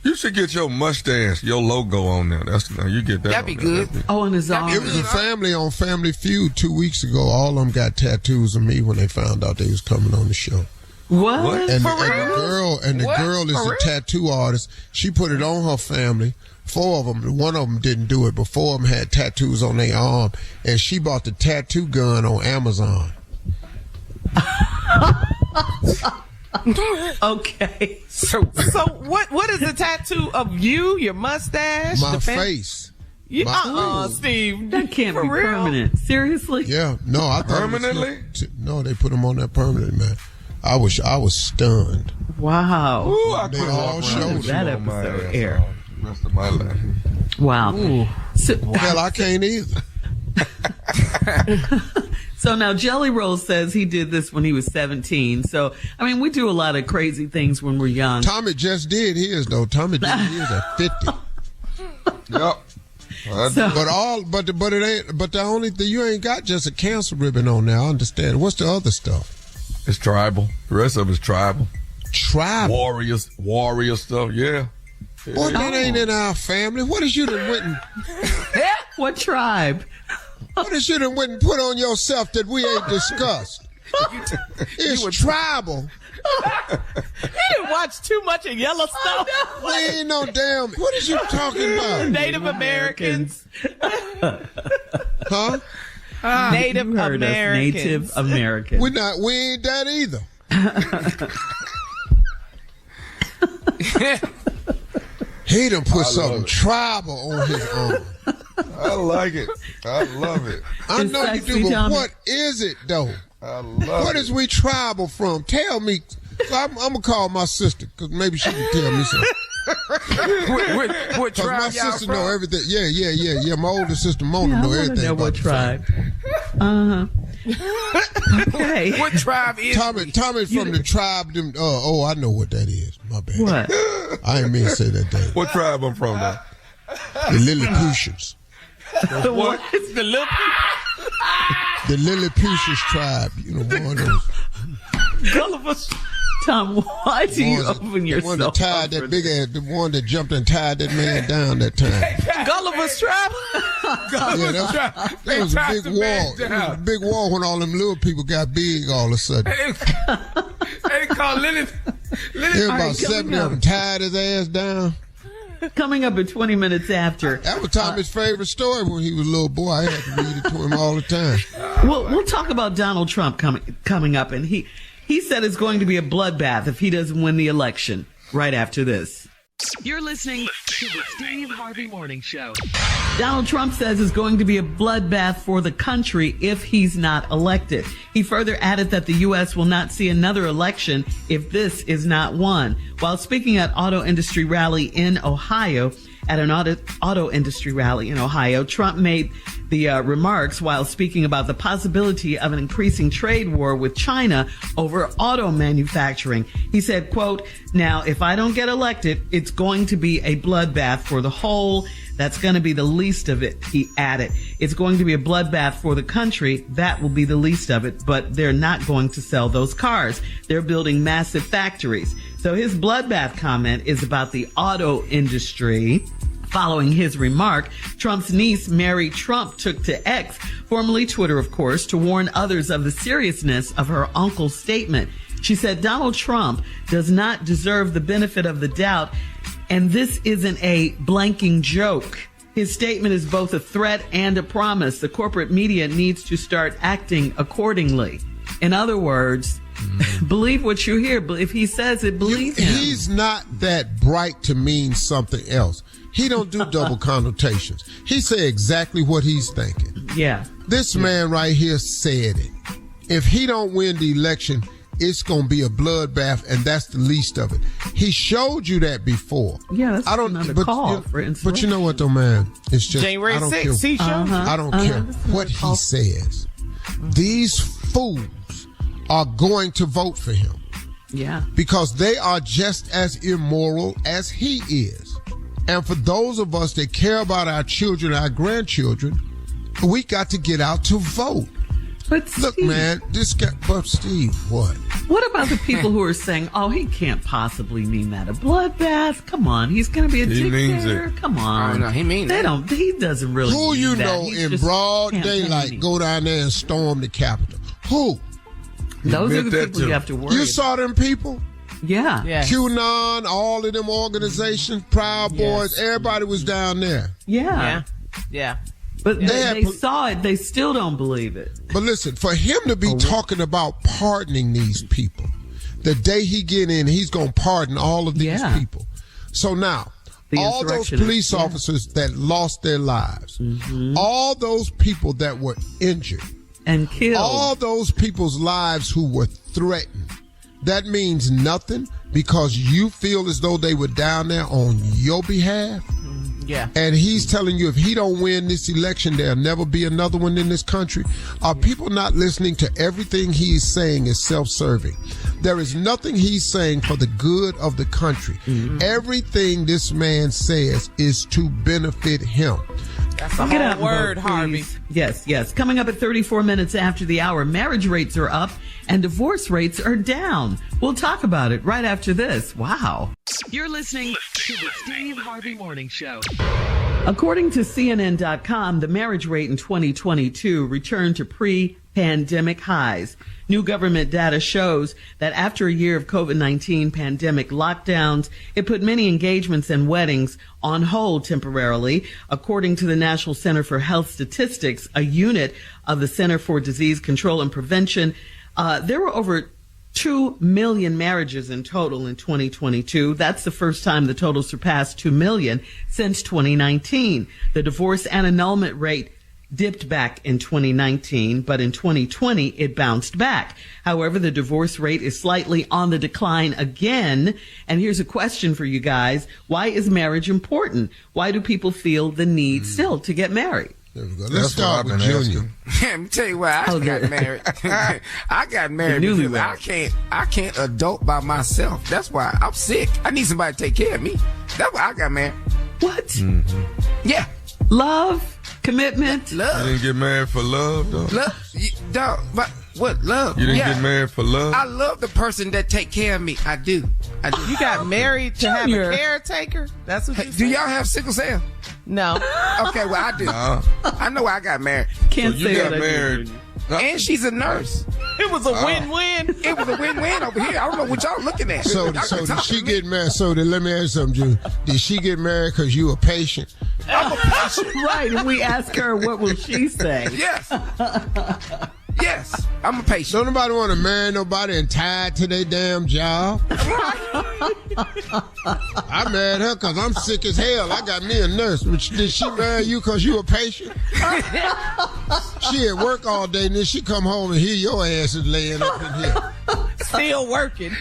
[SPEAKER 5] You should get your mustache, your logo on there. You get that.
[SPEAKER 4] That'd be good.
[SPEAKER 6] On his arm.
[SPEAKER 3] It was a family on Family Feud 2 weeks ago. All of them got tattoos of me when they found out they was coming on the show.
[SPEAKER 6] What?
[SPEAKER 3] And the girl is a tattoo artist. She put it on her family. 4 of them. One of them didn't do it, but 4 of them had tattoos on their arm. And she bought the tattoo gun on Amazon.
[SPEAKER 6] Okay.
[SPEAKER 9] So what is the tattoo of you? Your mustache?
[SPEAKER 3] My face.
[SPEAKER 9] Steve.
[SPEAKER 6] That can't be permanent. Seriously?
[SPEAKER 3] Yeah. No, I thought
[SPEAKER 5] permanently?
[SPEAKER 3] No, they put them on there permanently, man. I was stunned.
[SPEAKER 6] Wow.
[SPEAKER 5] Ooh, I
[SPEAKER 3] they all showed
[SPEAKER 6] that episode air.
[SPEAKER 5] Rest of my life.
[SPEAKER 6] Wow.
[SPEAKER 3] Well, I can't either.
[SPEAKER 6] So now Jelly Roll says he did this when he was 17. So, I mean, we do a lot of crazy things when we're young.
[SPEAKER 3] Tommy just did his, though. Tommy did his at 50.
[SPEAKER 5] Yep.
[SPEAKER 3] But the only thing, you ain't got just a cancer ribbon on there. I understand. What's the other stuff?
[SPEAKER 5] It's tribal. The rest of it's tribal.
[SPEAKER 3] Tribal?
[SPEAKER 5] Warrior stuff, yeah.
[SPEAKER 3] Boy, that ain't in our family. What is you that went and...
[SPEAKER 6] What tribe?
[SPEAKER 3] What is you done went and put on yourself that we ain't discussed? It's tribal.
[SPEAKER 9] You didn't watch too much of Yellowstone.
[SPEAKER 3] We ain't no damn. What is you talking about?
[SPEAKER 9] Native Americans.
[SPEAKER 3] Huh?
[SPEAKER 9] Native Americans.
[SPEAKER 6] Native Americans.
[SPEAKER 3] We ain't that either. He done put something tribal on his arm.
[SPEAKER 5] I like it. I love it.
[SPEAKER 3] I know you do, but
[SPEAKER 6] Tommy.
[SPEAKER 3] what is it though?
[SPEAKER 5] I love
[SPEAKER 3] What is we tribal from? Tell me. I'm gonna call my sister because maybe she can tell me something.
[SPEAKER 4] What
[SPEAKER 3] Because
[SPEAKER 4] tribe
[SPEAKER 3] my
[SPEAKER 4] y'all
[SPEAKER 3] sister
[SPEAKER 4] from?
[SPEAKER 3] know everything. Yeah. My older sister Mona
[SPEAKER 6] Yeah, I
[SPEAKER 3] know
[SPEAKER 6] wanna
[SPEAKER 3] everything
[SPEAKER 6] know
[SPEAKER 3] about
[SPEAKER 6] what
[SPEAKER 3] the
[SPEAKER 6] tribe. Okay.
[SPEAKER 4] What tribe is
[SPEAKER 3] family. Tommy's from the tribe. I know what that is. My bad.
[SPEAKER 6] What?
[SPEAKER 3] I didn't mean to say that thing.
[SPEAKER 5] What tribe I'm from, though?
[SPEAKER 3] The Lilliputians.
[SPEAKER 6] What?
[SPEAKER 9] It's the little people.
[SPEAKER 3] The Lilliputians tribe. You know, one of those.
[SPEAKER 9] Gulliver's.
[SPEAKER 6] Tom, why do you open
[SPEAKER 3] The
[SPEAKER 6] yourself
[SPEAKER 3] one that tied that big ass, the one that jumped and tied that man down that time.
[SPEAKER 9] Gulliver's tribe.
[SPEAKER 3] Yeah, that was a big wall. It was a big wall when all them little people got big all of a sudden.
[SPEAKER 4] They call Lily.
[SPEAKER 3] There was about
[SPEAKER 6] right,
[SPEAKER 3] 7 of them tied his ass down.
[SPEAKER 6] Coming up at 20 minutes after.
[SPEAKER 3] That was Tommy's favorite story when he was a little boy. I had to read it to him all the time.
[SPEAKER 6] We'll talk about Donald Trump coming up, and he said it's going to be a bloodbath if he doesn't win the election right after this. You're listening to the Steve Harvey Morning Show. Donald Trump says it's going to be a bloodbath for the country if he's not elected. He further added that the U.S. will not see another election if this is not won. While speaking at auto industry rally in Ohio, at an auto industry rally in Ohio, Trump made the remarks while speaking about the possibility of an increasing trade war with China over auto manufacturing. He said, quote, "Now, if I don't get elected, it's going to be a bloodbath for the whole. That's going to be the least of it," he added. "It's going to be a bloodbath for the country. That will be the least of it, but they're not going to sell those cars. They're building massive factories." So his bloodbath comment is about the auto industry. Following his remark, Trump's niece, Mary Trump, took to X, formerly Twitter, of course, to warn others of the seriousness of her uncle's statement. She said, "Donald Trump does not deserve the benefit of the doubt, and this isn't a blanking joke. His statement is both a threat and a promise. The corporate media needs to start acting accordingly." In other words, believe what you hear. If he says it, believe him.
[SPEAKER 3] He's not that bright to mean something else. He don't do double connotations. He say exactly what he's thinking.
[SPEAKER 6] Yeah.
[SPEAKER 3] This man right here said it. If he don't win the election, it's going to be a bloodbath, and that's the least of it. He showed you that before.
[SPEAKER 6] Yeah, that's another call for insurrection.
[SPEAKER 3] But you know what, though, man? It's just
[SPEAKER 9] January
[SPEAKER 3] I don't
[SPEAKER 9] 6th,
[SPEAKER 3] care.
[SPEAKER 9] he showed you.
[SPEAKER 3] I don't care what he says. These fools are going to vote for him.
[SPEAKER 6] Yeah.
[SPEAKER 3] Because they are just as immoral as he is. And for those of us that care about our children, our grandchildren, we got to get out to vote.
[SPEAKER 6] But Steve,
[SPEAKER 3] look, man, this guy, but Steve, what?
[SPEAKER 6] What about the people who are saying, "Oh, he can't possibly mean that, a bloodbath"? Come on, he's going to be a dictator. Come on,
[SPEAKER 4] no, he means
[SPEAKER 6] they
[SPEAKER 4] that.
[SPEAKER 6] don't. He doesn't really.
[SPEAKER 3] Who
[SPEAKER 6] mean
[SPEAKER 3] you
[SPEAKER 6] that.
[SPEAKER 3] know
[SPEAKER 6] He's
[SPEAKER 3] in
[SPEAKER 6] just
[SPEAKER 3] broad
[SPEAKER 6] campaigning.
[SPEAKER 3] daylight go down there and storm the Capitol? Who?
[SPEAKER 6] Those are
[SPEAKER 5] admit
[SPEAKER 6] the
[SPEAKER 5] that
[SPEAKER 6] people
[SPEAKER 5] too.
[SPEAKER 6] you have to worry.
[SPEAKER 3] You
[SPEAKER 6] about.
[SPEAKER 3] saw them people?
[SPEAKER 6] Yeah.
[SPEAKER 9] Yes.
[SPEAKER 3] QAnon, all of them organizations, Proud Boys, everybody was down there.
[SPEAKER 6] Yeah.
[SPEAKER 9] Yeah.
[SPEAKER 6] But
[SPEAKER 3] Yeah.
[SPEAKER 6] they saw it. They still don't believe it.
[SPEAKER 3] But listen, for him to be talking about pardoning these people, the day he get in, he's going to pardon all of these people. So now,
[SPEAKER 6] The
[SPEAKER 3] all those
[SPEAKER 6] insurrectionists,
[SPEAKER 3] police officers that lost their lives, all those people that were injured,
[SPEAKER 6] and killed,
[SPEAKER 3] all those people's lives who were threatened, that means nothing because you feel as though they were down there on your behalf.
[SPEAKER 9] Yeah.
[SPEAKER 3] And he's telling you if he don't win this election, there'll never be another one in this country. Are people not listening to everything he's saying is self-serving? There is nothing he's saying for the good of the country. Everything this man says is to benefit him.
[SPEAKER 9] That's a
[SPEAKER 6] Get
[SPEAKER 9] whole
[SPEAKER 6] out and
[SPEAKER 9] word,
[SPEAKER 6] vote,
[SPEAKER 9] Harvey.
[SPEAKER 6] please. Yes. Coming up at 34 minutes after the hour, marriage rates are up and divorce rates are down. We'll talk about it right after this. Wow. You're listening to the Steve Harvey Morning Show. According to CNN.com, the marriage rate in 2022 returned to pre-pandemic highs. New government data shows that after a year of COVID-19 pandemic lockdowns, it put many engagements and weddings on hold temporarily. According to the National Center for Health Statistics, a unit of the Center for Disease Control and Prevention, there were over 2 million marriages in total in 2022. That's the first time the total surpassed 2 million since 2019. The divorce and annulment rate dipped back in 2019, but in 2020, it bounced back. However, the divorce rate is slightly on the decline again. And here's a question for you guys. Why is marriage important? Why do people feel the need still to get married?
[SPEAKER 3] There we go. Let's start with Junior.
[SPEAKER 4] Let me tell you why I got married. I got married because I can't adult by myself. That's why I'm sick. I need somebody to take care of me. That's why I got married.
[SPEAKER 6] What?
[SPEAKER 5] Mm-hmm.
[SPEAKER 4] Yeah.
[SPEAKER 6] Love? Commitment?
[SPEAKER 4] Love.
[SPEAKER 5] You didn't get married for love, though?
[SPEAKER 4] Love? Dog, but what? Love?
[SPEAKER 5] You didn't get married for love?
[SPEAKER 4] I love the person that take care of me. I do.
[SPEAKER 9] You got married to have a caretaker? That's what you
[SPEAKER 4] do. Y'all have sickle cell?
[SPEAKER 9] No.
[SPEAKER 4] Okay, well, I do. I know I got married.
[SPEAKER 6] Can't say
[SPEAKER 5] got married.
[SPEAKER 4] And she's a nurse.
[SPEAKER 9] It was a win-win.
[SPEAKER 4] It was a win-win over here. I don't know what y'all looking at.
[SPEAKER 3] So did she get married? So let me ask you something, Junior. Did she get married because you a patient?
[SPEAKER 4] I'm a patient.
[SPEAKER 6] Right, and we ask her, what will she say?
[SPEAKER 4] Yes. Yes, I'm a patient.
[SPEAKER 3] Don't nobody want to marry nobody and tied to their damn job. I married her because I'm sick as hell. I got me a nurse. Did she marry you because you a patient? She at work all day, and then she come home and hear your ass is laying up in here.
[SPEAKER 9] Still working.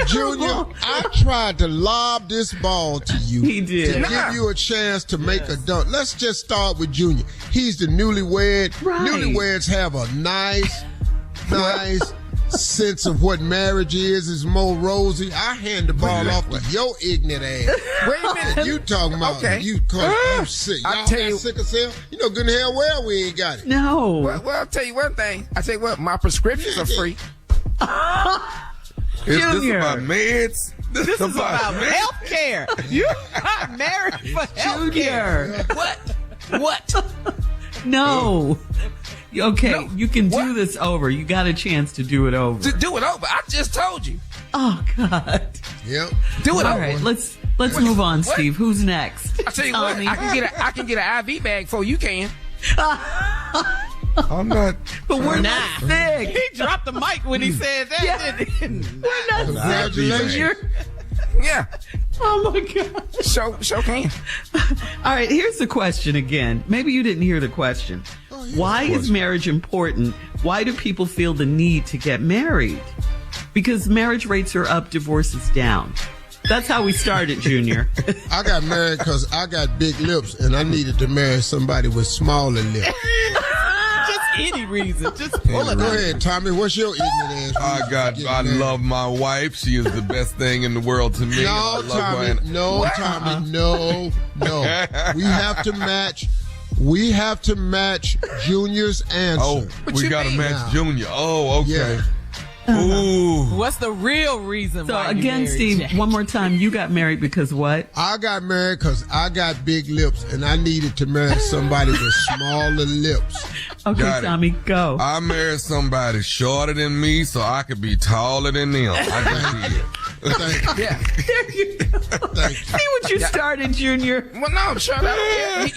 [SPEAKER 3] Junior, I tried to lob this ball to you.
[SPEAKER 6] He did.
[SPEAKER 3] To give you a chance to make a dunk. Let's just start with Junior. He's the newlywed.
[SPEAKER 6] Right.
[SPEAKER 3] Newlyweds have a nice sense of what marriage is. It's more rosy. I hand the ball off to your ignorant ass.
[SPEAKER 4] Wait a minute.
[SPEAKER 3] You talking about you sick. Y'all got sick of self? You know good and hell well we ain't got it.
[SPEAKER 6] No.
[SPEAKER 4] Well, I'll tell you one thing. I tell you what, my prescriptions are free.
[SPEAKER 5] Is this about meds?
[SPEAKER 9] This is about health care. You got married for health care.
[SPEAKER 4] What?
[SPEAKER 6] No. Okay,
[SPEAKER 4] No.
[SPEAKER 6] you can do this over. You got a chance to do it over.
[SPEAKER 4] To do it over. I just told you.
[SPEAKER 6] Oh, God.
[SPEAKER 3] Yep.
[SPEAKER 4] Do it
[SPEAKER 6] All
[SPEAKER 4] over.
[SPEAKER 6] right, let's move on,
[SPEAKER 4] What?
[SPEAKER 6] Steve. Who's next?
[SPEAKER 4] I tell you what,
[SPEAKER 6] Tommy.
[SPEAKER 4] I can get an IV bag before you can.
[SPEAKER 5] I'm not.
[SPEAKER 6] But we're not sick.
[SPEAKER 9] He dropped the mic when he said that.
[SPEAKER 6] Yeah.
[SPEAKER 9] Didn't he?
[SPEAKER 6] We're not sick.
[SPEAKER 3] Congratulations.
[SPEAKER 6] Junior.
[SPEAKER 4] Yeah.
[SPEAKER 6] Oh, my God.
[SPEAKER 4] Show can.
[SPEAKER 6] All right, here's the question again. Maybe you didn't hear the question. Why is marriage important? Why do people feel the need to get married? Because marriage rates are up, divorce is down. That's how we started, Junior.
[SPEAKER 3] I got married because I got big lips and I needed to marry somebody with smaller lips.
[SPEAKER 9] Just any reason. Just pull it
[SPEAKER 3] Go
[SPEAKER 9] out.
[SPEAKER 3] ahead, Tommy. What's your ignorant ass?
[SPEAKER 5] I love my wife. She is the best thing in the world to me.
[SPEAKER 3] No,
[SPEAKER 5] I love
[SPEAKER 3] Tommy.
[SPEAKER 5] her.
[SPEAKER 3] Tommy. No. We have to match. We have to match Junior's answer.
[SPEAKER 5] Oh, we got to match
[SPEAKER 3] now?
[SPEAKER 5] Junior. Oh, okay.
[SPEAKER 3] Yeah.
[SPEAKER 5] Ooh.
[SPEAKER 9] What's the real reason
[SPEAKER 6] So
[SPEAKER 9] why you
[SPEAKER 6] again,
[SPEAKER 9] married
[SPEAKER 6] Steve,
[SPEAKER 9] Jack?
[SPEAKER 6] one more time. You got married because what?
[SPEAKER 3] I got married because I got big lips and I needed to marry somebody with smaller lips.
[SPEAKER 6] Okay,
[SPEAKER 5] Got it.
[SPEAKER 6] Tommy, go.
[SPEAKER 5] I married somebody shorter than me so I could be taller than them. I just did.
[SPEAKER 3] Thank you.
[SPEAKER 4] Yeah.
[SPEAKER 6] There you go.
[SPEAKER 3] Thank you.
[SPEAKER 6] See what you started, Junior?
[SPEAKER 4] Well, no, shut up.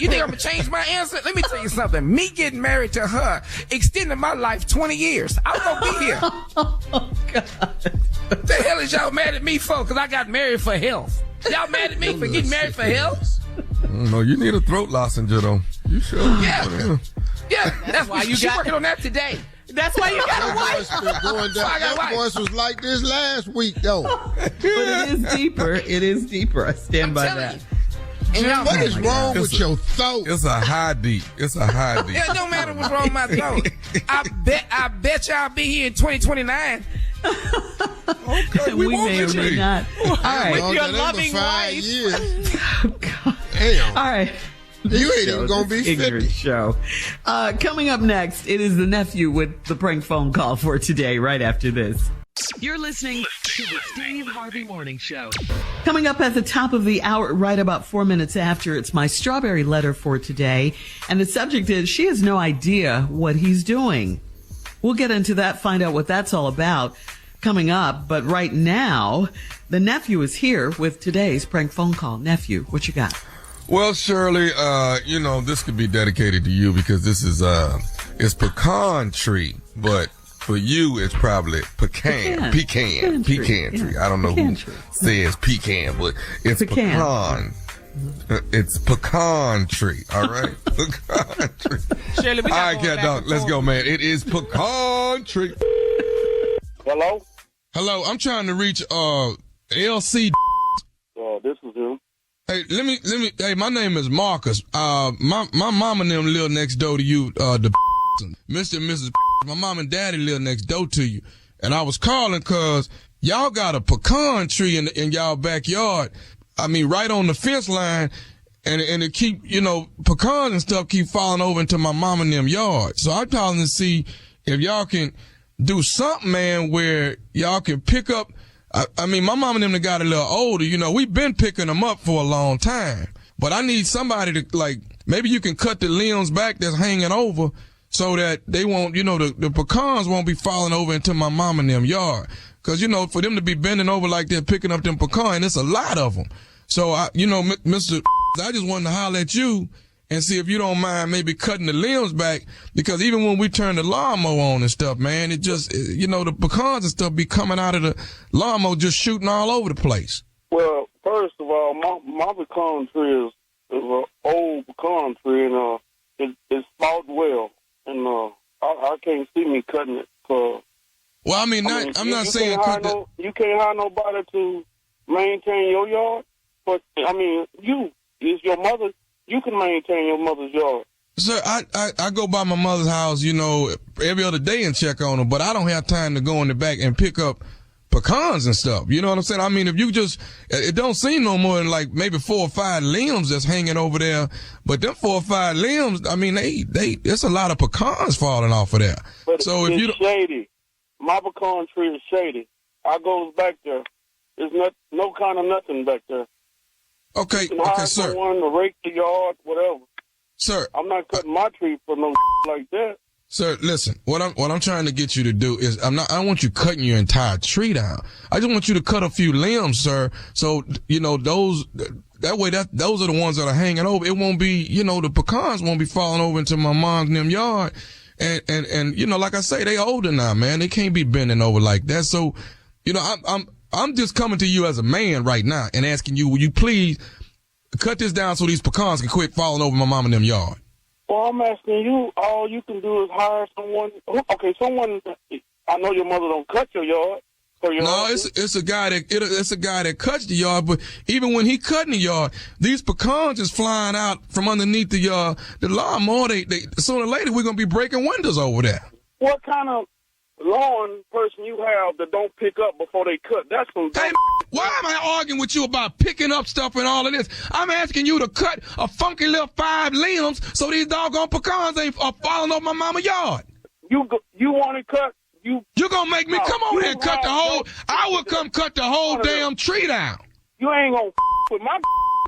[SPEAKER 4] You think I'm going to change my answer? Let me tell you something. Me getting married to her extended my life 20 years. I'm going to be here.
[SPEAKER 6] Oh, God.
[SPEAKER 4] The hell is y'all mad at me for? Because I got married for health. Y'all mad at me for getting married for health?
[SPEAKER 5] No, you need a throat lozenge, though. You sure?
[SPEAKER 4] Yeah. Yeah, that's why
[SPEAKER 9] you
[SPEAKER 4] she
[SPEAKER 9] got-
[SPEAKER 4] working on that today.
[SPEAKER 9] That's why you got a
[SPEAKER 3] That
[SPEAKER 9] wife.
[SPEAKER 3] voice been going down.
[SPEAKER 4] I got
[SPEAKER 3] That
[SPEAKER 4] wife.
[SPEAKER 3] voice was like this last week, though.
[SPEAKER 6] But it is deeper. It is deeper. I stand by
[SPEAKER 4] telling
[SPEAKER 6] that.
[SPEAKER 4] you. And y'all
[SPEAKER 3] What is wrong
[SPEAKER 5] It's
[SPEAKER 3] with
[SPEAKER 5] a-
[SPEAKER 3] your throat?
[SPEAKER 5] It's a high deep. It's a high deep.
[SPEAKER 4] Yeah, it don't matter what's wrong with my throat. I bet y'all be here in 2029.
[SPEAKER 5] Okay,
[SPEAKER 6] We
[SPEAKER 5] won't
[SPEAKER 6] may or
[SPEAKER 5] be.
[SPEAKER 6] may not. All right.
[SPEAKER 3] Well,
[SPEAKER 9] your
[SPEAKER 3] that ain't but
[SPEAKER 9] loving
[SPEAKER 3] 5
[SPEAKER 9] wife.
[SPEAKER 3] years.
[SPEAKER 6] Oh, God.
[SPEAKER 3] Damn.
[SPEAKER 6] All right.
[SPEAKER 3] You ain't even gonna be
[SPEAKER 6] ignorant
[SPEAKER 3] 50.
[SPEAKER 6] show. Coming up next, it is the nephew with the prank phone call for today, right after this. You're listening to the Steve Harvey Morning Show. Coming up at the top of the hour, right about 4 minutes after, it's my strawberry letter for today. And the subject is, she has no idea what he's doing. We'll get into that, find out what that's all about coming up. But right now, the nephew is here with today's prank phone call. Nephew, what you got?
[SPEAKER 5] Well, Shirley, this could be dedicated to you because this is, it's pecan tree, but for you, it's probably pecan tree. I don't know who says pecan, but it's pecan. It's pecan tree. All right, pecan tree.
[SPEAKER 9] Shirley, we
[SPEAKER 5] all right, cat dog, let's go, man. It is pecan tree.
[SPEAKER 8] Hello.
[SPEAKER 5] Hello, I'm trying to reach LC.
[SPEAKER 8] This is him.
[SPEAKER 5] Hey, let me. Hey, my name is Marcus. My mom and them live next door to you. Mr. and Mrs. My mom and daddy live next door to you, and I was calling cause y'all got a pecan tree in y'all backyard. I mean, right on the fence line, and it keep, pecans and stuff keep falling over into my mom and them yard. So I'm calling to see if y'all can do something, man, where y'all can pick up. I mean, my mom and them that got a little older, we've been picking them up for a long time, but I need somebody to, maybe you can cut the limbs back that's hanging over so that they won't, the pecans won't be falling over into my mom and them yard. Cause, for them to be bending over like they're picking up them pecans, it's a lot of them. So Mr. I just wanted to holler at you and see if you don't mind maybe cutting the limbs back, because even when we turn the lawnmower on and stuff, man, it just, the pecans and stuff be coming out of the lawnmower just shooting all over the place.
[SPEAKER 8] Well, first of all, my pecan tree is an old pecan tree, and it's fought well, and I can't see me cutting it. So,
[SPEAKER 5] well, I'm not saying cut that.
[SPEAKER 8] You can't hire nobody to maintain your yard, but is your mother. You can maintain your mother's yard.
[SPEAKER 5] Sir, I go by my mother's house, every other day and check on her, but I don't have time to go in the back and pick up pecans and stuff. You know what I'm saying? I mean, if you just, it don't seem no more than like maybe 4 or 5 limbs that's hanging over there, but them 4 or 5 limbs, I mean, there's a lot of pecans falling off of there.
[SPEAKER 8] But
[SPEAKER 5] so
[SPEAKER 8] if it's shady. My pecan tree is shady. I goes back there. There's no kind of nothing back there.
[SPEAKER 5] Okay, sir.
[SPEAKER 8] Someone to rake the yard, whatever.
[SPEAKER 5] Sir,
[SPEAKER 8] I'm not cutting my tree for no like that.
[SPEAKER 5] Sir, listen. What I'm trying to get you to do is I don't want you cutting your entire tree down. I just want you to cut a few limbs, sir. So those are the ones that are hanging over. It won't be, the pecans won't be falling over into my mom's and them yard. And like I say, they older now, man. They can't be bending over like that. So, I'm just coming to you as a man right now and asking you, will you please cut this down so these pecans can quit falling over my mom and them yard?
[SPEAKER 8] Well, I'm asking you, all you can do is hire someone. Okay, I know your mother don't cut your yard. No,
[SPEAKER 5] it's a guy that cuts the yard, but even when he cutting the yard, these pecans is flying out from underneath the lawnmower. They sooner or later we're gonna be breaking windows over there.
[SPEAKER 8] What kind of lawn person you have that don't pick up before they cut? That's some.
[SPEAKER 5] Hey, why am I arguing with you about picking up stuff and all of this? I'm asking you to cut a funky little 5 limbs so these doggone pecans ain't falling over my mama's yard.
[SPEAKER 8] You want to cut?
[SPEAKER 5] You're gonna make me come over there and cut the whole. I will come cut the whole damn tree down.
[SPEAKER 8] You ain't gonna with my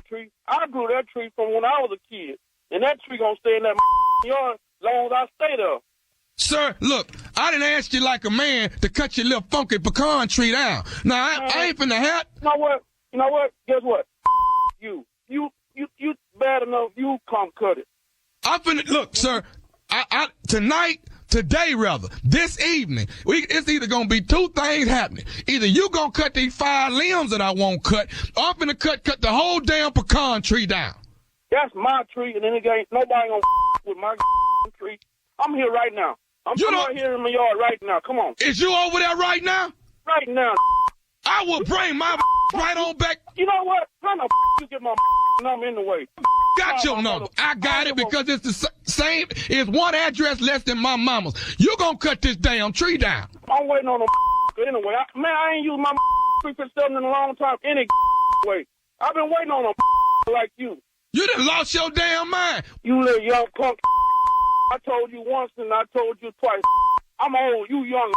[SPEAKER 8] tree. I grew that tree from when I was a kid, and that tree gonna stay in that yard as long as I stay there.
[SPEAKER 5] Sir, look, I didn't ask you like a man to cut your little funky pecan tree down. Now, I ain't finna help.
[SPEAKER 8] You know what? Guess what? You bad enough. You come cut it.
[SPEAKER 5] I'm finna, look, sir, today, this evening, it's either gonna be 2 things happening. Either you gonna cut these 5 limbs that I won't cut, or I'm finna cut the whole damn pecan tree down.
[SPEAKER 8] That's my tree, and then ain't nobody gonna with my tree. I'm here right now. I'm right here in my yard right now. Come on.
[SPEAKER 5] Is you over there right now?
[SPEAKER 8] Right now.
[SPEAKER 5] I will bring my right on back.
[SPEAKER 8] You know what? How the you get my number in the way?
[SPEAKER 5] Got your number. I got it because it's the same. It's one address less than my mama's. You gonna cut this damn tree down.
[SPEAKER 8] I'm waiting on the anyway. I ain't used my tree for something in a long time any way. I've been waiting on a like you.
[SPEAKER 5] You done lost your damn mind.
[SPEAKER 8] You little young punk. I told you once and I told you twice. I'm old. You young.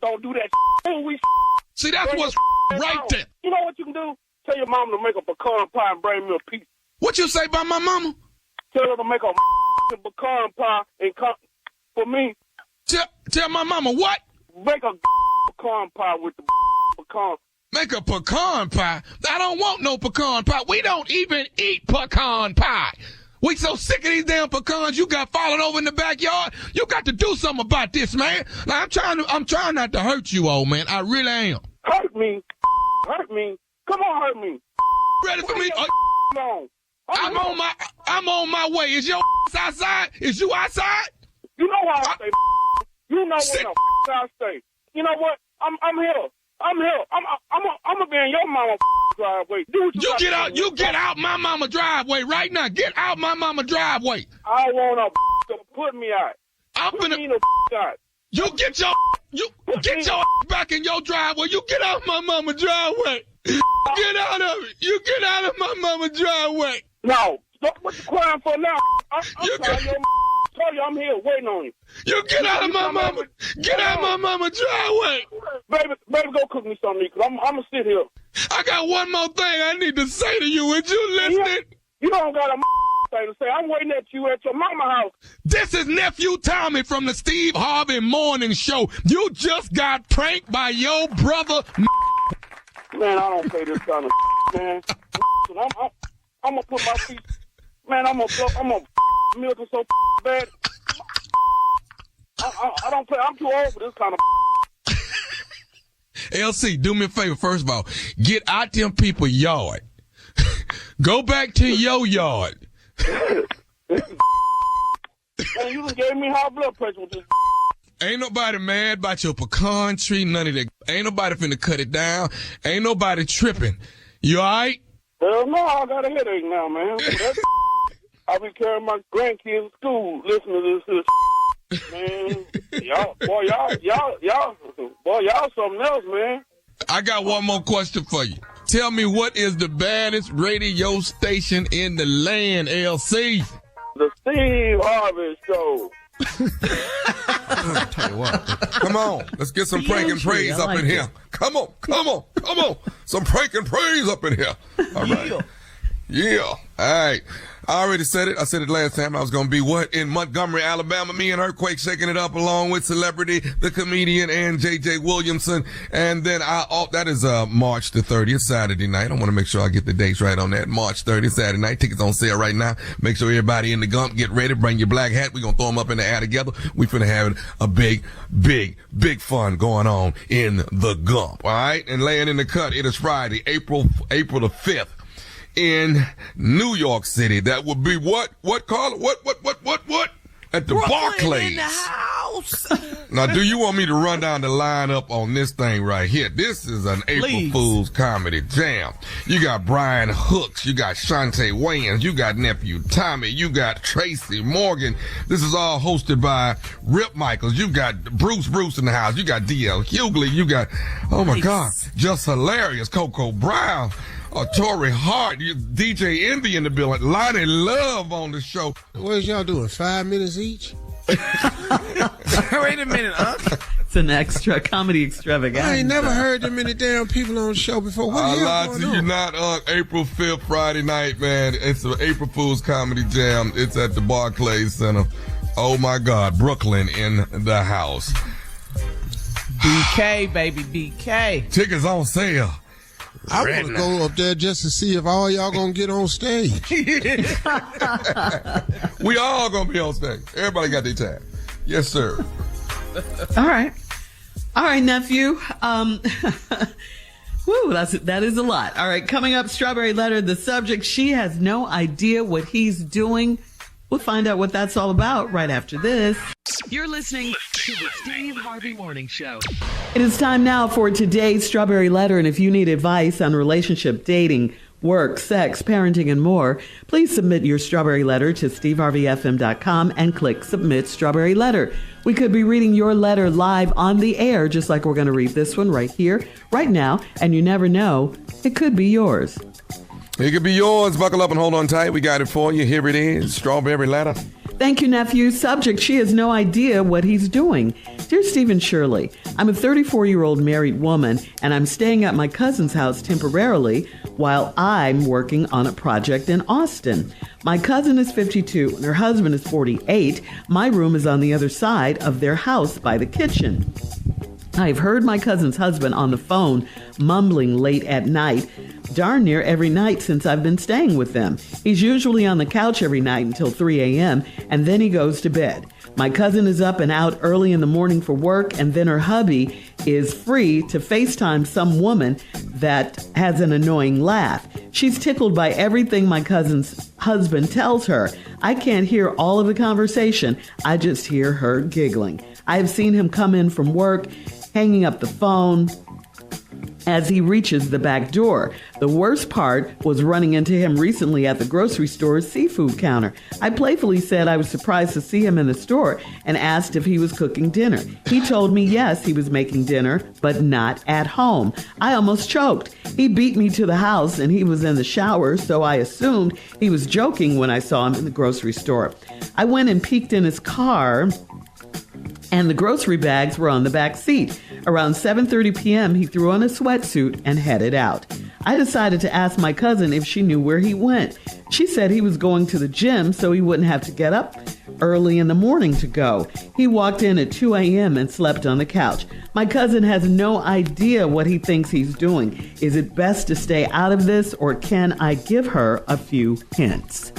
[SPEAKER 8] Don't do that.
[SPEAKER 5] See, that's what's right there.
[SPEAKER 10] You know what you can do? Tell your mama to make a pecan pie and bring me a piece.
[SPEAKER 5] What you say about my mama?
[SPEAKER 10] Tell her to make a pecan pie and come for me.
[SPEAKER 5] Tell my mama what?
[SPEAKER 10] Make a pecan pie with the pecan.
[SPEAKER 5] Make a pecan pie? I don't want no pecan pie. We don't even eat pecan pie. We so sick of these damn pecans you got falling over in the backyard. You got to do something about this, man. Now, I'm trying not to hurt you, old man. I really am.
[SPEAKER 10] Hurt me? Hurt me? Come on, hurt me.
[SPEAKER 5] Ready for me?
[SPEAKER 10] No.
[SPEAKER 5] I'm on my way. Is your outside? Is you outside?
[SPEAKER 10] You know how I stay. You know when I stay. You know what? I'm here. I'm here. I'm gonna be in your mama driveway.
[SPEAKER 5] You get out my mama driveway right now. Get out my mama driveway.
[SPEAKER 10] I want to put me out. Put me out.
[SPEAKER 5] You get your back in your driveway. You get out my mama driveway. Get out of it. You get out of my mama driveway.
[SPEAKER 10] No. What you crying for now? I'm tell you I'm here waiting on you.
[SPEAKER 5] You get out of my mama. Get out of my mama driveway.
[SPEAKER 10] Baby, go cook me something, because I'm going to sit here.
[SPEAKER 5] I got one more thing I need to say to you. Would you listening?
[SPEAKER 10] You don't got a thing to say. I'm waiting at you at your mama house.
[SPEAKER 5] This is Nephew Tommy from the Steve Harvey Morning Show. You just got pranked by your brother.
[SPEAKER 10] Man, I don't play this kind of man. I'm going to put my feet. Man, I'm going to milk it so bad. I don't play. I'm too old for this kind of.
[SPEAKER 5] LC, do me a favor. First of all, get out them people's yard. Go back to your yard.
[SPEAKER 10] Man, you just gave me high blood pressure with this.
[SPEAKER 5] Ain't nobody mad about your pecan tree, none of that. Ain't nobody finna cut it down. Ain't nobody tripping. You all right?
[SPEAKER 10] Hell no, I got a headache now, man. I be carrying my grandkids to school listening to this. Man, y'all something else, man.
[SPEAKER 5] I got one more question for you. Tell me, what is the baddest radio station in the land, LC?
[SPEAKER 10] The Steve Harvey Show.
[SPEAKER 5] I'll tell you what. Come on, let's get some prank and praise up in here. Come on. Some prank and praise up in here. All right. Yeah. All right. I already said it. I said it last time. I was going to be what? In Montgomery, Alabama. Me and Earthquake shaking it up along with Celebrity, the comedian, and J.J. Williamson. And then that is March the 30th, Saturday night. I want to make sure I get the dates right on that. March 30th, Saturday night. Tickets on sale right now. Make sure everybody in the Gump get ready. Bring your black hat. We're going to throw them up in the air together. We finna have a big fun going on in the Gump. All right? And laying in the cut, it is Friday, April the 5th. In New York City. That would be what? What, Carla? What? At the Barclays.
[SPEAKER 9] In the house.
[SPEAKER 5] Now, do you want me to run down the lineup on this thing right here? This is an April Fool's comedy jam. You got Brian Hooks. You got Shantae Wayans. You got Nephew Tommy. You got Tracy Morgan. This is all hosted by Rip Michaels. You got Bruce in the house. You got D.L. Hughley. You got, oh my God, just hilarious, Coco Brown. Tori Hart, DJ Envy in the building, Lonnie Love on the show.
[SPEAKER 3] What is y'all doing, 5 minutes each?
[SPEAKER 4] Wait a minute, huh?
[SPEAKER 6] It's an extra comedy extravaganza.
[SPEAKER 3] I ain't never heard that many damn people on the show before. What the hell going on?
[SPEAKER 5] You not, April 5th, Friday night, man. It's the April Fool's Comedy Jam. It's at the Barclays Center. Oh my God, Brooklyn in the house.
[SPEAKER 9] BK, baby, BK.
[SPEAKER 5] Tickets on sale.
[SPEAKER 3] I want to go up there just to see if all y'all gonna get on stage.
[SPEAKER 5] We all gonna be on stage. Everybody got their time. Yes, sir.
[SPEAKER 6] All right, nephew. Woo, that is a lot. All right, coming up, Strawberry Letter. The subject: she has no idea what he's doing. We'll find out what that's all about right after this.
[SPEAKER 1] You're listening to the Steve Harvey Morning Show.
[SPEAKER 6] It is time now for today's Strawberry Letter. And if you need advice on relationship, dating, work, sex, parenting, and more, please submit your Strawberry Letter to steveharveyfm.com and click Submit Strawberry Letter. We could be reading your letter live on the air, just like we're going to read this one right here, right now. And you never know, it could be yours.
[SPEAKER 5] It could be yours. Buckle up and hold on tight. We got it for you. Here it is, Strawberry Letter.
[SPEAKER 6] Thank you, nephew. Subject, she has no idea what he's doing. Dear Stephen Shirley, I'm a 34-year-old married woman, and I'm staying at my cousin's house temporarily while I'm working on a project in Austin. My cousin is 52 and her husband is 48. My room is on the other side of their house by the kitchen. I've heard my cousin's husband on the phone mumbling late at night, darn near every night since I've been staying with them. He's usually on the couch every night until 3 a.m., and then he goes to bed. My cousin is up and out early in the morning for work, and then her hubby is free to FaceTime some woman that has an annoying laugh. She's tickled by everything my cousin's husband tells her. I can't hear all of the conversation. I just hear her giggling. I have seen him come in from work, hanging up the phone as he reaches the back door. The worst part was running into him recently at the grocery store's seafood counter. I playfully said I was surprised to see him in the store and asked if he was cooking dinner. He told me yes, he was making dinner, but not at home. I almost choked. He beat me to the house and he was in the shower, so I assumed he was joking when I saw him in the grocery store. I went and peeked in his car, and the grocery bags were on the back seat. Around 7:30 p.m., he threw on a sweatsuit and headed out. I decided to ask my cousin if she knew where he went. She said he was going to the gym so he wouldn't have to get up early in the morning to go. He walked in at 2 a.m. and slept on the couch. My cousin has no idea what he thinks he's doing. Is it best to stay out of this, or can I give her a few hints?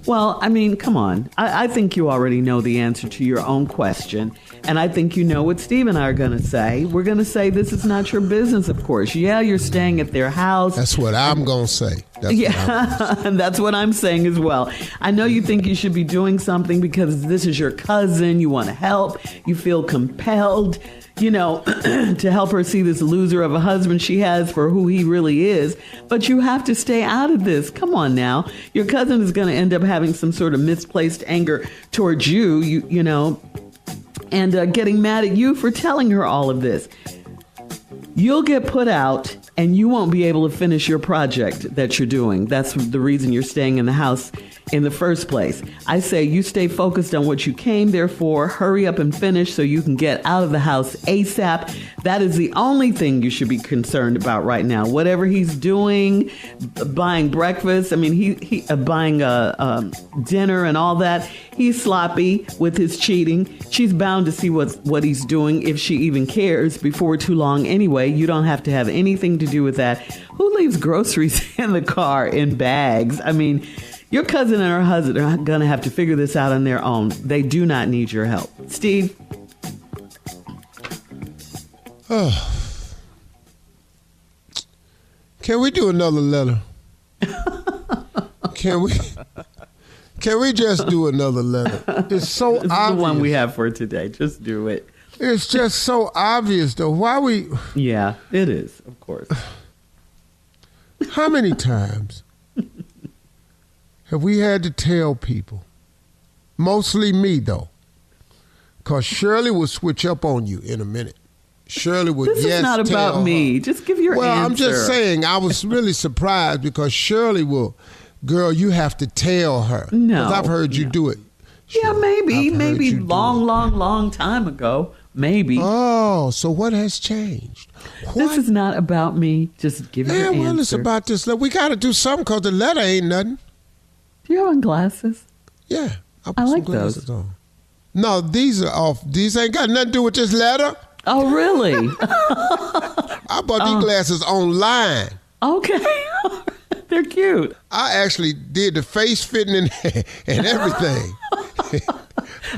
[SPEAKER 6] Well, I mean, come on. I think you already know the answer to your own question. And I think you know what Steve and I are going to say. We're going to say this is not your business, of course. Yeah, you're staying at their house.
[SPEAKER 3] That's what I'm going to say.
[SPEAKER 6] And that's what I'm saying as well. I know you think you should be doing something because this is your cousin. You want to help. You feel compelled, to help her see this loser of a husband she has for who he really is. But you have to stay out of this. Come on now. Your cousin is going to end up having some sort of misplaced anger towards you, and getting mad at you for telling her all of this. You'll get put out and you won't be able to finish your project that you're doing. That's the reason you're staying in the house in the first place. I say you stay focused on what you came there for. Hurry up and finish so you can get out of the house ASAP. That is the only thing you should be concerned about right now. Whatever he's doing, buying breakfast, he buying dinner and all that. He's sloppy with his cheating. She's bound to see what he's doing, if she even cares, before too long anyway. You don't have to have anything to do with that. Who leaves groceries in the car in bags? Your cousin and her husband are going to have to figure this out on their own. They do not need your help. Steve?
[SPEAKER 3] Can we do another letter? Can we just do another letter? It's so
[SPEAKER 6] this
[SPEAKER 3] obvious.
[SPEAKER 6] Is the one we have for today. Just do it.
[SPEAKER 3] It's just so obvious, though. Why we...
[SPEAKER 6] Yeah, it is, of course.
[SPEAKER 3] How many times have we had to tell people, mostly me, though, because Shirley will switch up on you in a minute. Shirley would
[SPEAKER 6] This is not about me. Just give your answer.
[SPEAKER 3] Well, I'm just saying, I was really surprised because Shirley will, girl, you have to tell her.
[SPEAKER 6] No.
[SPEAKER 3] Because I've heard you do it.
[SPEAKER 6] Yeah, maybe long time ago. Maybe.
[SPEAKER 3] Oh, so what has changed?
[SPEAKER 6] This is not about me. Just give your answer.
[SPEAKER 3] Well, it's about this. We got to do something because the letter ain't nothing.
[SPEAKER 6] Do you have on glasses?
[SPEAKER 3] Yeah.
[SPEAKER 6] I like those.
[SPEAKER 3] On. No, these are off. These ain't got nothing to do with this letter.
[SPEAKER 6] Oh, really?
[SPEAKER 3] I bought these glasses online.
[SPEAKER 6] Okay. They're cute.
[SPEAKER 3] I actually did the face fitting and everything.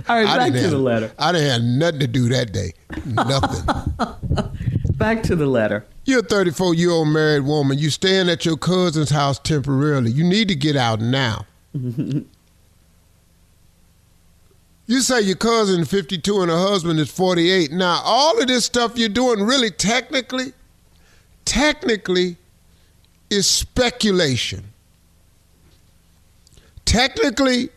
[SPEAKER 6] All right, back to the letter.
[SPEAKER 3] I didn't have nothing to do that day. Nothing.
[SPEAKER 6] Back to the letter.
[SPEAKER 3] You're a 34-year-old married woman. You staying at your cousin's house temporarily. You need to get out now. You say your cousin is 52 and her husband is 48. Now, all of this stuff you're doing really technically is speculation. Technically,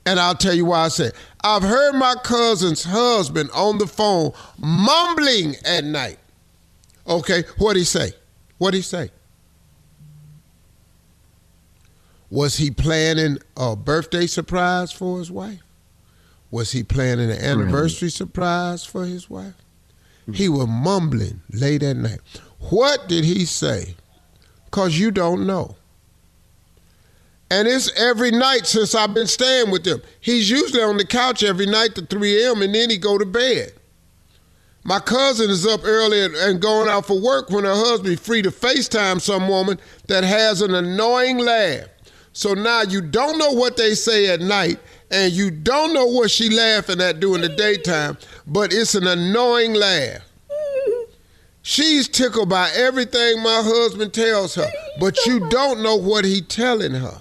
[SPEAKER 3] and I'll tell you why I say it. I've heard my cousin's husband on the phone mumbling at night. Okay, what'd he say? Was he planning a birthday surprise for his wife? Was he planning an anniversary surprise for his wife? He was mumbling late at night. What did he say? Because you don't know. And it's every night since I've been staying with him. He's usually on the couch every night to 3 a.m. and then he go to bed. My cousin is up early and going out for work when her husband is free to FaceTime some woman that has an annoying laugh. So now you don't know what they say at night and you don't know what she laughing at during the daytime, but it's an annoying laugh. She's tickled by everything my husband tells her, but you don't know what he's telling her.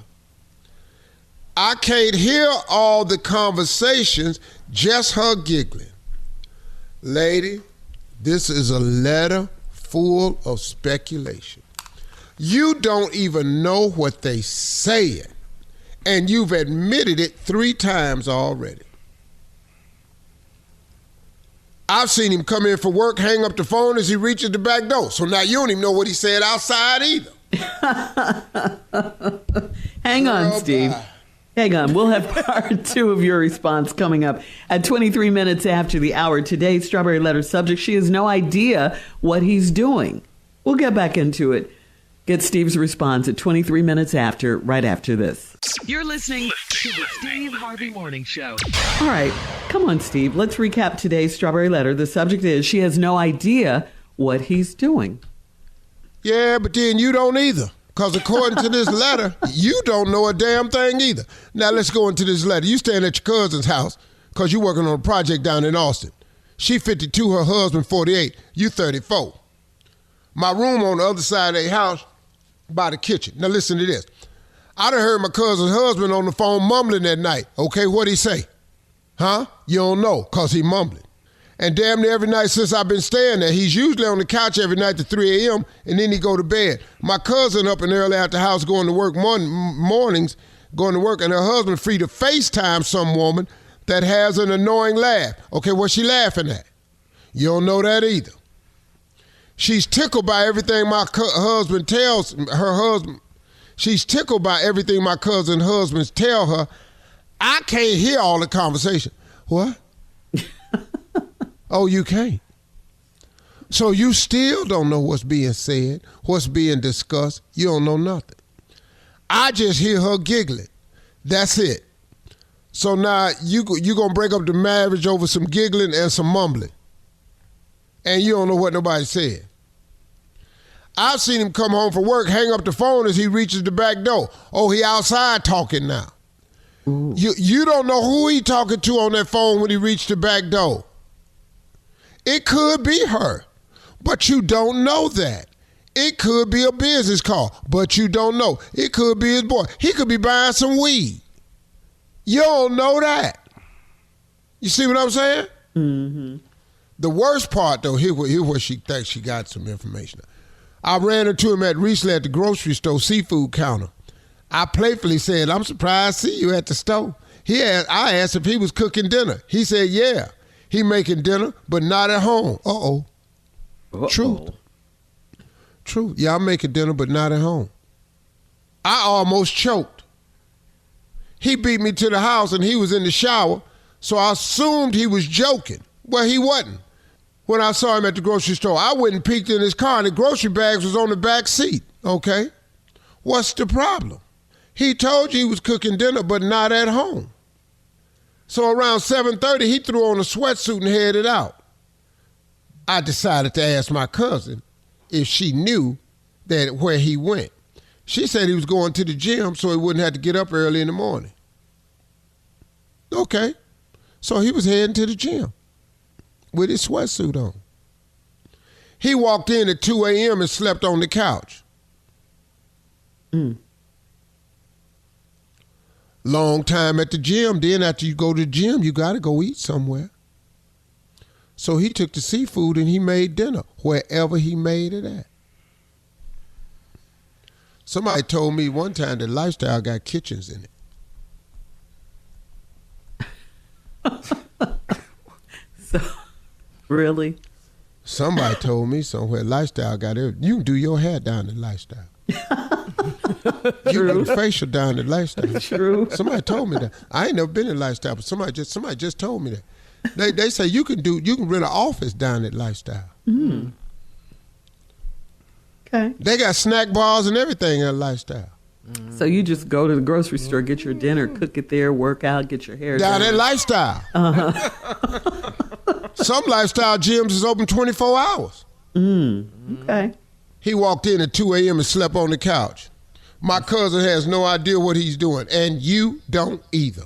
[SPEAKER 3] I can't hear all the conversations, just her giggling. Lady, this is a letter full of speculation. You don't even know what they saying, and you've admitted it 3 times already. I've seen him come in for work, hang up the phone as he reaches the back door. So now you don't even know what he said outside either.
[SPEAKER 6] Hang on, Steve. Bye. Hang on. We'll have part 2 of your response coming up at 23 minutes after the hour. Today's Strawberry Letter subject, she has no idea what he's doing. We'll get back into it. Get Steve's response at 23 minutes after, right after this.
[SPEAKER 1] You're listening to the Steve Harvey Morning Show.
[SPEAKER 6] All right. Come on, Steve. Let's recap today's Strawberry Letter. The subject is she has no idea what he's doing.
[SPEAKER 3] Yeah, but then you don't either. Because according to this letter, you don't know a damn thing either. Now let's go into this letter. You staying at your cousin's house because you're working on a project down in Austin. She 52, her husband 48, you 34. My room on the other side of their house by the kitchen. Now listen to this. I done heard my cousin's husband on the phone mumbling that night. Okay, what'd he say? Huh? You don't know because he mumbling. And damn near every night since I've been staying there, he's usually on the couch every night to 3 a.m. and then he go to bed. My cousin up and early at the house going to work mornings, going to work, and her husband free to FaceTime some woman that has an annoying laugh. Okay, what's she laughing at? You don't know that either. She's tickled by everything my husband tells her husband. She's tickled by everything my cousin's husbands tell her. I can't hear all the conversation. What? Oh, you can't. So you still don't know what's being said, what's being discussed. You don't know nothing. I just hear her giggling. That's it. So now you going to break up the marriage over some giggling and some mumbling. And you don't know what nobody said. I've seen him come home from work, hang up the phone as he reaches the back door. Oh, he outside talking now. Ooh. You don't know who he talking to on that phone when he reached the back door. It could be her, but you don't know that. It could be a business call, but you don't know. It could be his boy. He could be buying some weed. You don't know that. You see what I'm saying? Mm-hmm. The worst part, though, here where she thinks she got some information. I ran into him recently at the grocery store seafood counter. I playfully said, I'm surprised to see you at the store. I asked if he was cooking dinner. He said, yeah. He making dinner, but not at home. Uh-oh. Truth. Yeah, I'm making dinner, but not at home. I almost choked. He beat me to the house, and he was in the shower, so I assumed he was joking. Well, he wasn't. When I saw him at the grocery store, I went and peeked in his car, and the grocery bags was on the back seat. Okay? What's the problem? He told you he was cooking dinner, but not at home. So around 7:30, he threw on a sweatsuit and headed out. I decided to ask my cousin if she knew that where he went. She said he was going to the gym so he wouldn't have to get up early in the morning. Okay. So he was heading to the gym with his sweatsuit on. He walked in at 2 a.m. and slept on the couch. Long time at the gym. Then after you go to the gym, you got to go eat somewhere. So he took the seafood and he made dinner wherever he made it at. Somebody told me one time that Lifestyle got kitchens in it.
[SPEAKER 6] So, really?
[SPEAKER 3] Somebody told me somewhere Lifestyle got it. You can do your hair down in Lifestyle. You get a facial down at Lifestyle.
[SPEAKER 6] True.
[SPEAKER 3] Somebody told me that. I ain't never been in Lifestyle, but somebody just told me that. They say you can rent an office down at Lifestyle.
[SPEAKER 6] Mm. Okay.
[SPEAKER 3] They got snack bars and everything at Lifestyle.
[SPEAKER 6] So you just go to the grocery store, get your dinner, cook it there, work out, get your hair
[SPEAKER 3] down
[SPEAKER 6] done.
[SPEAKER 3] at Lifestyle. Some Lifestyle gyms is open 24 hours.
[SPEAKER 6] Okay.
[SPEAKER 3] He walked in at 2 a.m. and slept on the couch. My cousin has no idea what he's doing, and you don't either.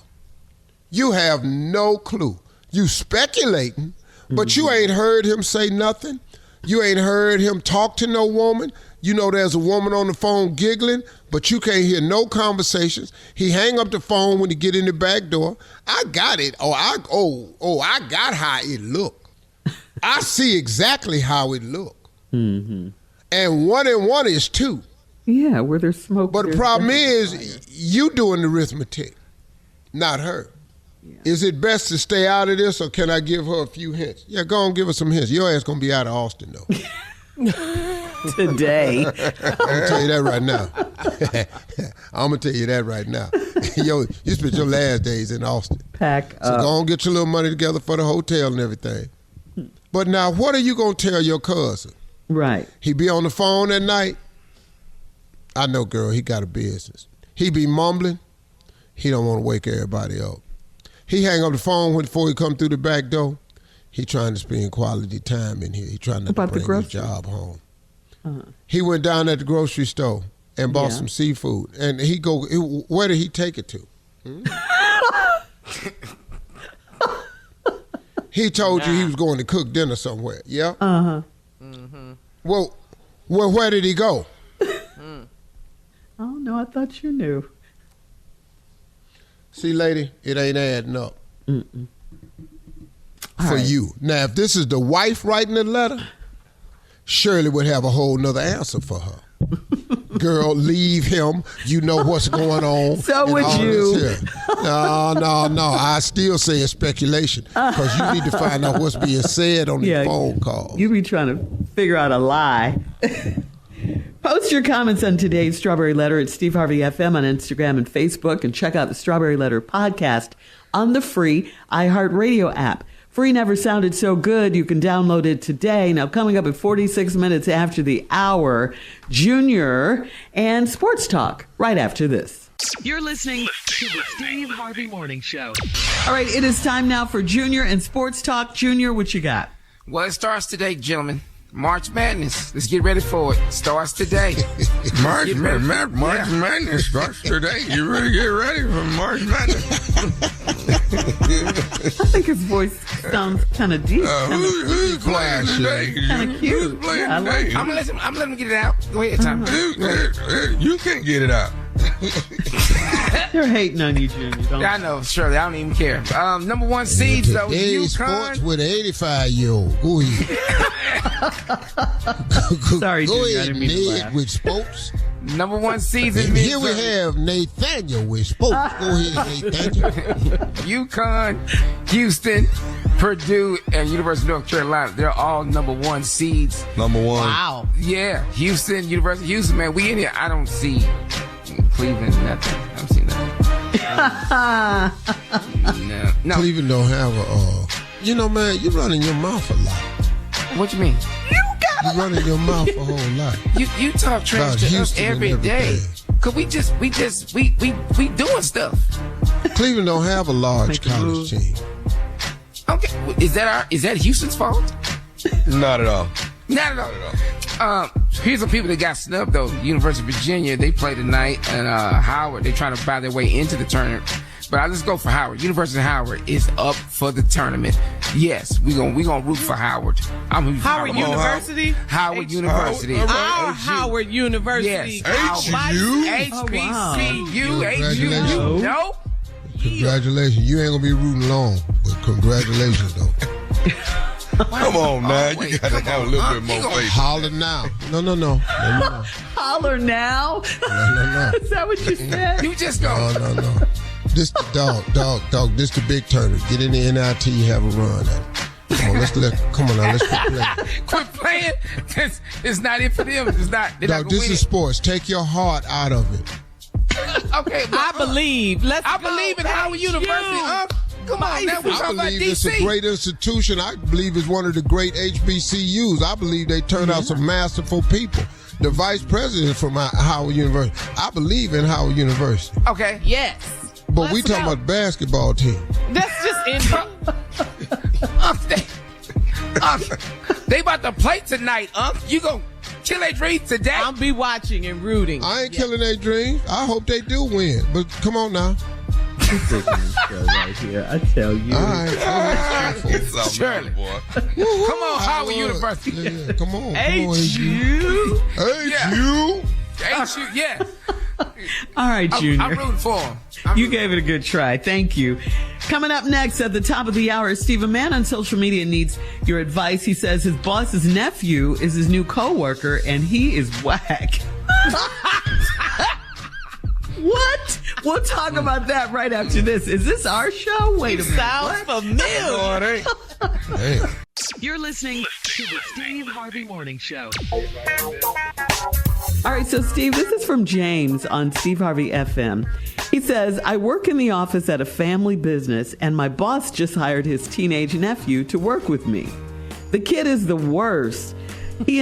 [SPEAKER 3] You have no clue. You speculating, but you ain't heard him say nothing. You ain't heard him talk to no woman. You know there's a woman on the phone giggling, but you can't hear no conversations. He hang up the phone when he get in the back door. I got it. I got how it look. I see exactly how it look.
[SPEAKER 6] Mm-hmm.
[SPEAKER 3] And 1 and 1 is 2.
[SPEAKER 6] Yeah, where there's smoke.
[SPEAKER 3] But the problem is, you doing the arithmetic, not her. Yeah. Is it best to stay out of this, or can I give her a few hints? Yeah, go on, give her some hints. Your ass gonna be out of Austin, though.
[SPEAKER 6] Today.
[SPEAKER 3] I'm gonna tell you that right now. I'm gonna tell you that right now. Yo, you spent your last days in Austin.
[SPEAKER 6] Pack up.
[SPEAKER 3] So go on, get your little money together for the hotel and everything. But now, what are you gonna tell your cousin?
[SPEAKER 6] Right.
[SPEAKER 3] He be on the phone at night. I know, girl, he got a business. He be mumbling. He don't want to wake everybody up. He hang up the phone before he come through the back door. He trying to spend quality time in here. He trying to bring his job home. Uh-huh. He went down at the grocery store and bought some seafood. And where did he take it to? He told you he was going to cook dinner somewhere. Yeah?
[SPEAKER 6] Uh-huh.
[SPEAKER 3] Mm-hmm. Well, where did he go?
[SPEAKER 6] Oh, no, I thought you knew.
[SPEAKER 3] See, lady, it ain't adding up.
[SPEAKER 6] Mm-mm.
[SPEAKER 3] For you. Now, if this is the wife writing the letter, Shirley would have a whole nother answer for her. Girl, leave him. You know what's going on.
[SPEAKER 6] So would you.
[SPEAKER 3] No. I still say it's speculation because you need to find out what's being said on the phone call.
[SPEAKER 6] You be trying to figure out a lie. Post your comments on today's Strawberry Letter at Steve Harvey FM on Instagram and Facebook, and check out the Strawberry Letter podcast on the free iHeartRadio app. Free never sounded so good. You can download it today. Now, coming up at 46 minutes after the hour, Junior and Sports Talk right after this.
[SPEAKER 1] You're listening to the Steve Harvey Morning Show.
[SPEAKER 6] All right, it is time now for Junior and Sports Talk. Junior, what you got?
[SPEAKER 4] Well, it starts today, gentlemen. March Madness. Let's get ready for it. Starts today.
[SPEAKER 5] March Madness starts today. You really get ready for March Madness.
[SPEAKER 6] I think his voice sounds kind of deep.
[SPEAKER 5] Who's playing today?
[SPEAKER 6] Kind of cute.
[SPEAKER 5] Who's playing today?
[SPEAKER 4] I'm gonna let him get it out. Go ahead, Tom.
[SPEAKER 5] You can't get it out.
[SPEAKER 6] They're hating on you, Junior.
[SPEAKER 4] I know, Shirley. I don't even care. Number 1 seeds, though.
[SPEAKER 3] Today's sports with an 85-year-old. Go ahead.
[SPEAKER 6] Sorry,
[SPEAKER 3] Go
[SPEAKER 6] Junior. I
[SPEAKER 3] ahead,
[SPEAKER 6] didn't mean to
[SPEAKER 3] Ned
[SPEAKER 6] laugh.
[SPEAKER 3] with sports.
[SPEAKER 4] Number 1 season.
[SPEAKER 3] And here we have Nathaniel with sports. Go ahead, Nathaniel.
[SPEAKER 4] UConn, Houston, Purdue, and University of North Carolina. They're all number 1 seeds.
[SPEAKER 5] Number 1.
[SPEAKER 9] Wow.
[SPEAKER 4] Yeah, Houston, University of Houston, man. We in here. I don't see Cleveland, nothing. I don't see nothing. No.
[SPEAKER 3] Cleveland don't have man, you're running your mouth a lot.
[SPEAKER 4] What you mean?
[SPEAKER 3] You're running your mouth a whole lot.
[SPEAKER 4] You talk trash to us every day. Cause we doing stuff.
[SPEAKER 3] Cleveland don't have a large college team.
[SPEAKER 4] Okay, is that Houston's fault?
[SPEAKER 5] Not at all.
[SPEAKER 4] Not at all. Here's some people that got snubbed though. University of Virginia, they play tonight, and Howard, they trying to buy their way into the tournament. But I just go for Howard. University of Howard is up for the tournament. Yes, we gonna root for Howard. I'm
[SPEAKER 9] Howard University.
[SPEAKER 4] Howard University.
[SPEAKER 9] Our Howard University.
[SPEAKER 4] Yes. HBCU. HBCU. No.
[SPEAKER 3] Congratulations. You ain't gonna be rooting long, but congratulations though.
[SPEAKER 5] Come on, man. You gotta have a little bit more faith.
[SPEAKER 3] Holler now. No.
[SPEAKER 6] Holler now?
[SPEAKER 3] No.
[SPEAKER 6] Is that what you said?
[SPEAKER 4] You just go.
[SPEAKER 3] No. This the dog. This the big tournament. Get in the NIT, have a run at it. let's quit playing.
[SPEAKER 4] Quit playing. It's not it for them. It's not.
[SPEAKER 3] No, this is sports. Take your heart out of it.
[SPEAKER 4] Okay,
[SPEAKER 9] I believe.
[SPEAKER 4] I believe in Howard University. Come on, now we talking about DC.
[SPEAKER 3] It's a great institution. I believe it's one of the great HBCUs. I believe they turn out some masterful people. The vice president from Howard University. I believe in Howard University.
[SPEAKER 4] Okay.
[SPEAKER 9] Yes.
[SPEAKER 3] But we talking about basketball team.
[SPEAKER 9] That's just
[SPEAKER 4] They about to play tonight, You gonna kill their dreams today?
[SPEAKER 9] I'll be watching and rooting.
[SPEAKER 3] I ain't killing their dreams. I hope they do win. But come on now.
[SPEAKER 6] Right here, I tell you.
[SPEAKER 3] All right.
[SPEAKER 4] Shirley. Come on, Howard University.
[SPEAKER 3] Yeah, come on.
[SPEAKER 6] HU.
[SPEAKER 4] HU, yeah.
[SPEAKER 6] All right, Junior.
[SPEAKER 4] I'm rooting for him.
[SPEAKER 6] You gave it a good try. Thank you. Coming up next at the top of the hour, Steve, a man on social media needs your advice. He says his boss's nephew is his new coworker, and he is whack. What? We'll talk about that right after this. Is this our show? Wait a minute.
[SPEAKER 9] Sounds familiar.
[SPEAKER 3] Hey.
[SPEAKER 1] You're listening to the Steve Harvey Morning Show.
[SPEAKER 6] All right, so Steve, this is from James on Steve Harvey FM. He says, I work in the office at a family business, and my boss just hired his teenage nephew to work with me. The kid is the worst. He's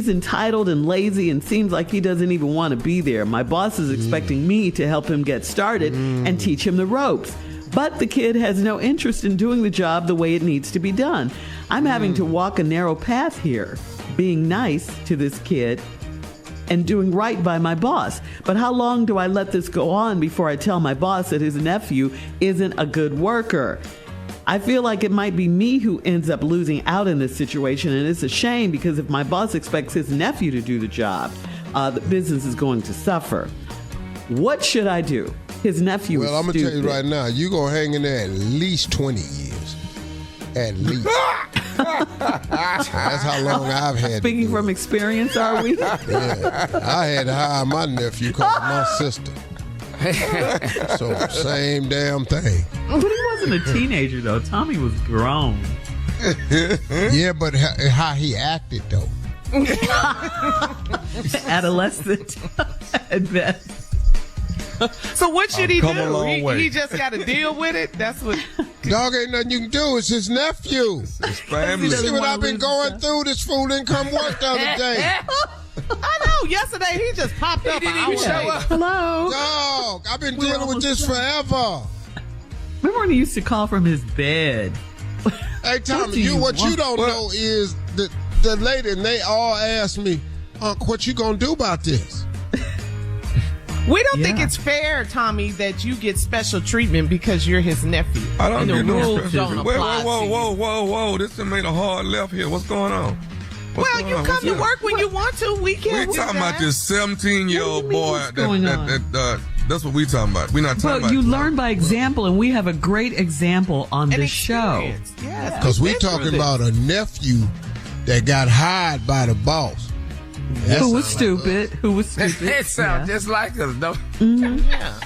[SPEAKER 6] entitled and lazy and seems like he doesn't even want to be there. My boss is expecting me to help him get started and teach him the ropes. But the kid has no interest in doing the job the way it needs to be done. I'm having to walk a narrow path here, being nice to this kid and doing right by my boss. But how long do I let this go on before I tell my boss that his nephew isn't a good worker? I feel like it might be me who ends up losing out in this situation, and it's a shame because if my boss expects his nephew to do the job, the business is going to suffer. What should I do? His nephew is
[SPEAKER 3] Well, I'm going to tell you
[SPEAKER 6] stupid.
[SPEAKER 3] right now, you're going to hang in there at least 20 years. At least. That's how long I've had.
[SPEAKER 6] Speaking from experience, are we?
[SPEAKER 3] Yeah. I had to hire my nephew because of my sister. So, same damn thing.
[SPEAKER 6] But he wasn't a teenager, though. Tommy was grown.
[SPEAKER 3] Yeah, but how he acted, though.
[SPEAKER 6] Adolescent at best.
[SPEAKER 9] So what should he
[SPEAKER 5] come a
[SPEAKER 9] do?
[SPEAKER 5] long way.
[SPEAKER 9] He just got to deal with it? That's what...
[SPEAKER 3] Dog, ain't nothing you can do. It's his nephew.
[SPEAKER 5] His family.
[SPEAKER 3] See what I've been going through? This fool didn't come work the other day.
[SPEAKER 9] I know. Yesterday, he just popped up.
[SPEAKER 4] didn't even show up.
[SPEAKER 6] Hello.
[SPEAKER 3] Dog, I've been dealing with this forever.
[SPEAKER 6] Remember when he used to call from his bed?
[SPEAKER 3] Hey, Tommy,
[SPEAKER 6] What
[SPEAKER 3] you don't know is the lady, and they all ask me, Unc, what you gonna do about this?
[SPEAKER 9] We don't think it's fair, Tommy, that you get special treatment because you're his nephew.
[SPEAKER 5] I don't
[SPEAKER 9] and
[SPEAKER 5] get
[SPEAKER 9] the
[SPEAKER 5] no
[SPEAKER 9] rules
[SPEAKER 5] special
[SPEAKER 9] don't
[SPEAKER 5] treatment.
[SPEAKER 9] apply to you.
[SPEAKER 5] Whoa. This done made a hard left here. What's going on?
[SPEAKER 9] Well, you come to work when you want to. We can't.
[SPEAKER 5] We talking about this 17-year-old boy.
[SPEAKER 6] What's going on?
[SPEAKER 5] That's what we talking about. We're not talking
[SPEAKER 6] Well,
[SPEAKER 5] about.
[SPEAKER 6] you learn by example, and we have a great example on
[SPEAKER 9] An
[SPEAKER 6] this show.
[SPEAKER 9] experience. Yes,
[SPEAKER 3] Because we
[SPEAKER 9] we've been
[SPEAKER 3] talking
[SPEAKER 9] through
[SPEAKER 3] about a nephew that got hired by the boss.
[SPEAKER 6] Who was stupid?
[SPEAKER 4] It sounds just like us, though.
[SPEAKER 9] this. Yeah.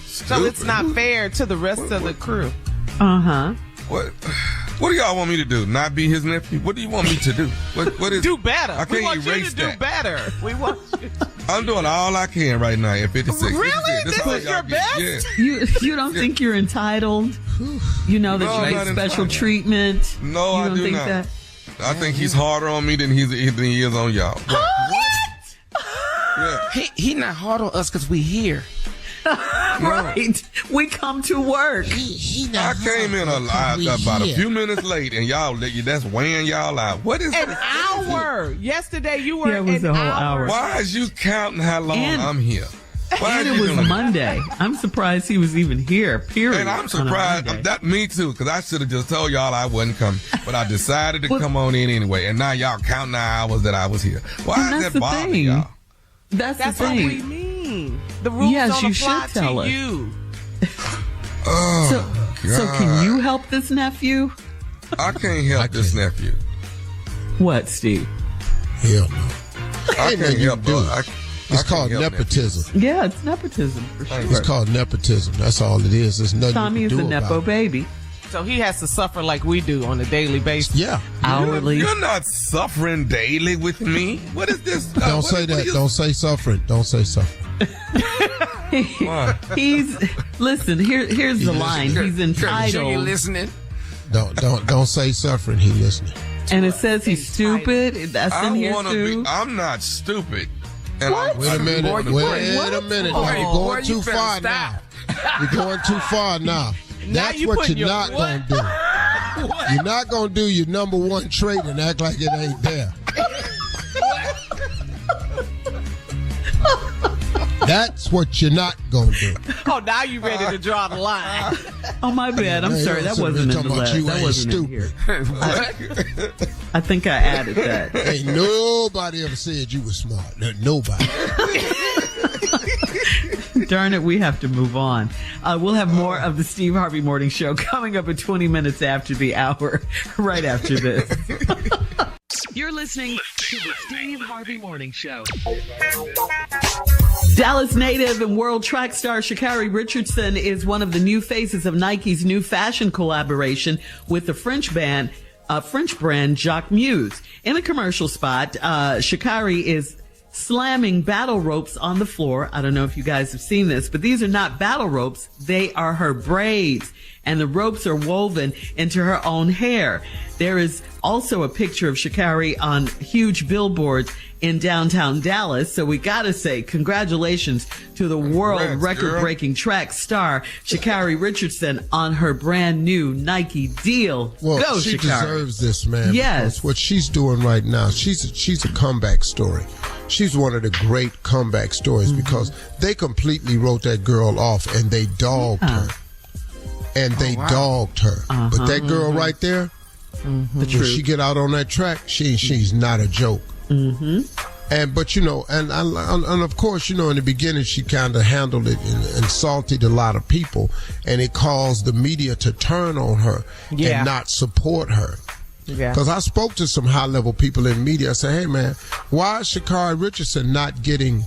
[SPEAKER 9] So it's not fair to the rest of the crew.
[SPEAKER 6] Uh-huh.
[SPEAKER 5] What do y'all want me to do? Not be his nephew? What do you want me to do? What is?
[SPEAKER 9] Do better.
[SPEAKER 5] I can't
[SPEAKER 9] we want you
[SPEAKER 5] erase
[SPEAKER 9] to do
[SPEAKER 5] that.
[SPEAKER 9] better. We want you.
[SPEAKER 5] I'm doing all I can right now at 56.
[SPEAKER 9] Really? This
[SPEAKER 5] all
[SPEAKER 9] is
[SPEAKER 5] y'all
[SPEAKER 9] your
[SPEAKER 5] get.
[SPEAKER 9] best?
[SPEAKER 5] Yeah.
[SPEAKER 6] You don't think you're entitled? You know that
[SPEAKER 5] No,
[SPEAKER 6] you
[SPEAKER 5] I'm
[SPEAKER 6] get
[SPEAKER 5] not
[SPEAKER 6] special
[SPEAKER 5] entitled.
[SPEAKER 6] treatment?
[SPEAKER 5] No,
[SPEAKER 6] you
[SPEAKER 5] I
[SPEAKER 6] don't
[SPEAKER 5] do
[SPEAKER 6] think
[SPEAKER 5] not.
[SPEAKER 6] that?
[SPEAKER 5] I think he's harder on me than he is on y'all. Yeah.
[SPEAKER 4] He not hard on us because we here.
[SPEAKER 6] Right. We come to work.
[SPEAKER 5] I came in about a few minutes late, and that's weighing y'all out. What is
[SPEAKER 9] An hour. Yesterday, you were
[SPEAKER 6] Yeah, it was
[SPEAKER 9] an
[SPEAKER 6] a whole
[SPEAKER 9] hour.
[SPEAKER 6] hour.
[SPEAKER 5] Why is you counting how long
[SPEAKER 6] And-
[SPEAKER 5] I'm here? Why
[SPEAKER 6] And
[SPEAKER 5] is
[SPEAKER 6] it
[SPEAKER 5] you
[SPEAKER 6] was
[SPEAKER 5] doing that?
[SPEAKER 6] Monday. I'm surprised he was even here, period.
[SPEAKER 5] And I'm
[SPEAKER 6] on a
[SPEAKER 5] surprised.
[SPEAKER 6] Monday.
[SPEAKER 5] Me too, because I should have just told y'all I wasn't coming. But I decided to come on in anyway. And now y'all counting the hours that I was here. Why
[SPEAKER 6] And
[SPEAKER 5] is
[SPEAKER 6] that's
[SPEAKER 5] that
[SPEAKER 6] the
[SPEAKER 5] bothering
[SPEAKER 6] thing.
[SPEAKER 5] y'all?
[SPEAKER 6] That's
[SPEAKER 9] That's
[SPEAKER 6] the
[SPEAKER 9] what
[SPEAKER 6] thing.
[SPEAKER 9] we mean. The rules
[SPEAKER 6] Yes,
[SPEAKER 9] don't
[SPEAKER 6] you
[SPEAKER 9] apply
[SPEAKER 6] should tell
[SPEAKER 9] to
[SPEAKER 6] us.
[SPEAKER 9] you.
[SPEAKER 6] So can you help this nephew?
[SPEAKER 5] I can't help this nephew.
[SPEAKER 6] What, Steve?
[SPEAKER 3] Hell no.
[SPEAKER 5] I
[SPEAKER 3] Ain't
[SPEAKER 5] can't
[SPEAKER 3] nothing you
[SPEAKER 5] help
[SPEAKER 3] can do.
[SPEAKER 5] her.
[SPEAKER 3] It's called nepotism.
[SPEAKER 6] Yeah, it's nepotism for sure.
[SPEAKER 3] It's called nepotism. That's all it is. There's nothing
[SPEAKER 6] Tommy
[SPEAKER 3] you
[SPEAKER 6] is
[SPEAKER 3] can
[SPEAKER 6] a
[SPEAKER 3] do
[SPEAKER 6] nepo
[SPEAKER 3] about it.
[SPEAKER 6] baby.
[SPEAKER 9] So he has to suffer like we do on a daily basis.
[SPEAKER 3] Yeah.
[SPEAKER 6] Hourly.
[SPEAKER 5] You're not suffering daily with me. What is this?
[SPEAKER 3] Don't say that. Don't say suffering. Don't say suffering.
[SPEAKER 6] Listen, here's the line. He's entitled.
[SPEAKER 4] You listening?
[SPEAKER 3] Don't say suffering. He listening.
[SPEAKER 6] And it says he's stupid. That's in here too.
[SPEAKER 5] I'm not stupid. And
[SPEAKER 6] What?
[SPEAKER 3] Wait a minute.
[SPEAKER 4] Boy,
[SPEAKER 3] Wait a minute.
[SPEAKER 4] Boy,
[SPEAKER 3] You're
[SPEAKER 4] boy,
[SPEAKER 3] going
[SPEAKER 4] you
[SPEAKER 3] too
[SPEAKER 4] better
[SPEAKER 3] far
[SPEAKER 4] stop.
[SPEAKER 3] now. You're going too far now. That's
[SPEAKER 9] you
[SPEAKER 3] what
[SPEAKER 9] putting
[SPEAKER 3] you're
[SPEAKER 9] your
[SPEAKER 3] not going to do. You're not going to do your number one trait and act like it ain't there. That's what you're not going to do.
[SPEAKER 9] Oh, now you ready to draw the line.
[SPEAKER 6] Oh, my bad. I'm sorry. That wasn't in the last. That wasn't in here. I think I added that.
[SPEAKER 3] Ain't nobody ever said you were smart. Nobody.
[SPEAKER 6] Darn it, we have to move on. We'll have more of the Steve Harvey Morning Show coming up at 20 minutes after the hour, right after this.
[SPEAKER 1] You're listening to the Steve Harvey Morning Show.
[SPEAKER 6] Dallas native and world track star Shakari Richardson is one of the new faces of Nike's new fashion collaboration with the French brand Jacques Muse. In a commercial spot, Sha'Carri is slamming battle ropes on the floor. I don't know if you guys have seen this, but these are not battle ropes. They are her braids, and the ropes are woven into her own hair. There is also a picture of Sha'Carri on huge billboards in downtown Dallas. So we gotta say congratulations to the world record-breaking track star Shakari Richardson on her brand new Nike deal.
[SPEAKER 3] Well,
[SPEAKER 6] Go,
[SPEAKER 3] she
[SPEAKER 6] Sha'Carri.
[SPEAKER 3] deserves this, man.
[SPEAKER 6] Yes.
[SPEAKER 3] Because what she's doing right now, she's a comeback story. She's one of the great comeback stories because they completely wrote that girl off and they dogged her. And they dogged her. But that girl right there, when she get out on that track, she's not a joke. And but you know, and of course, you know, in the beginning she kind of handled it and insulted a lot of people, and it caused the media to turn on her and not support her. Because I spoke to some high level people in media. I said, hey man, why is Shakari Richardson not getting?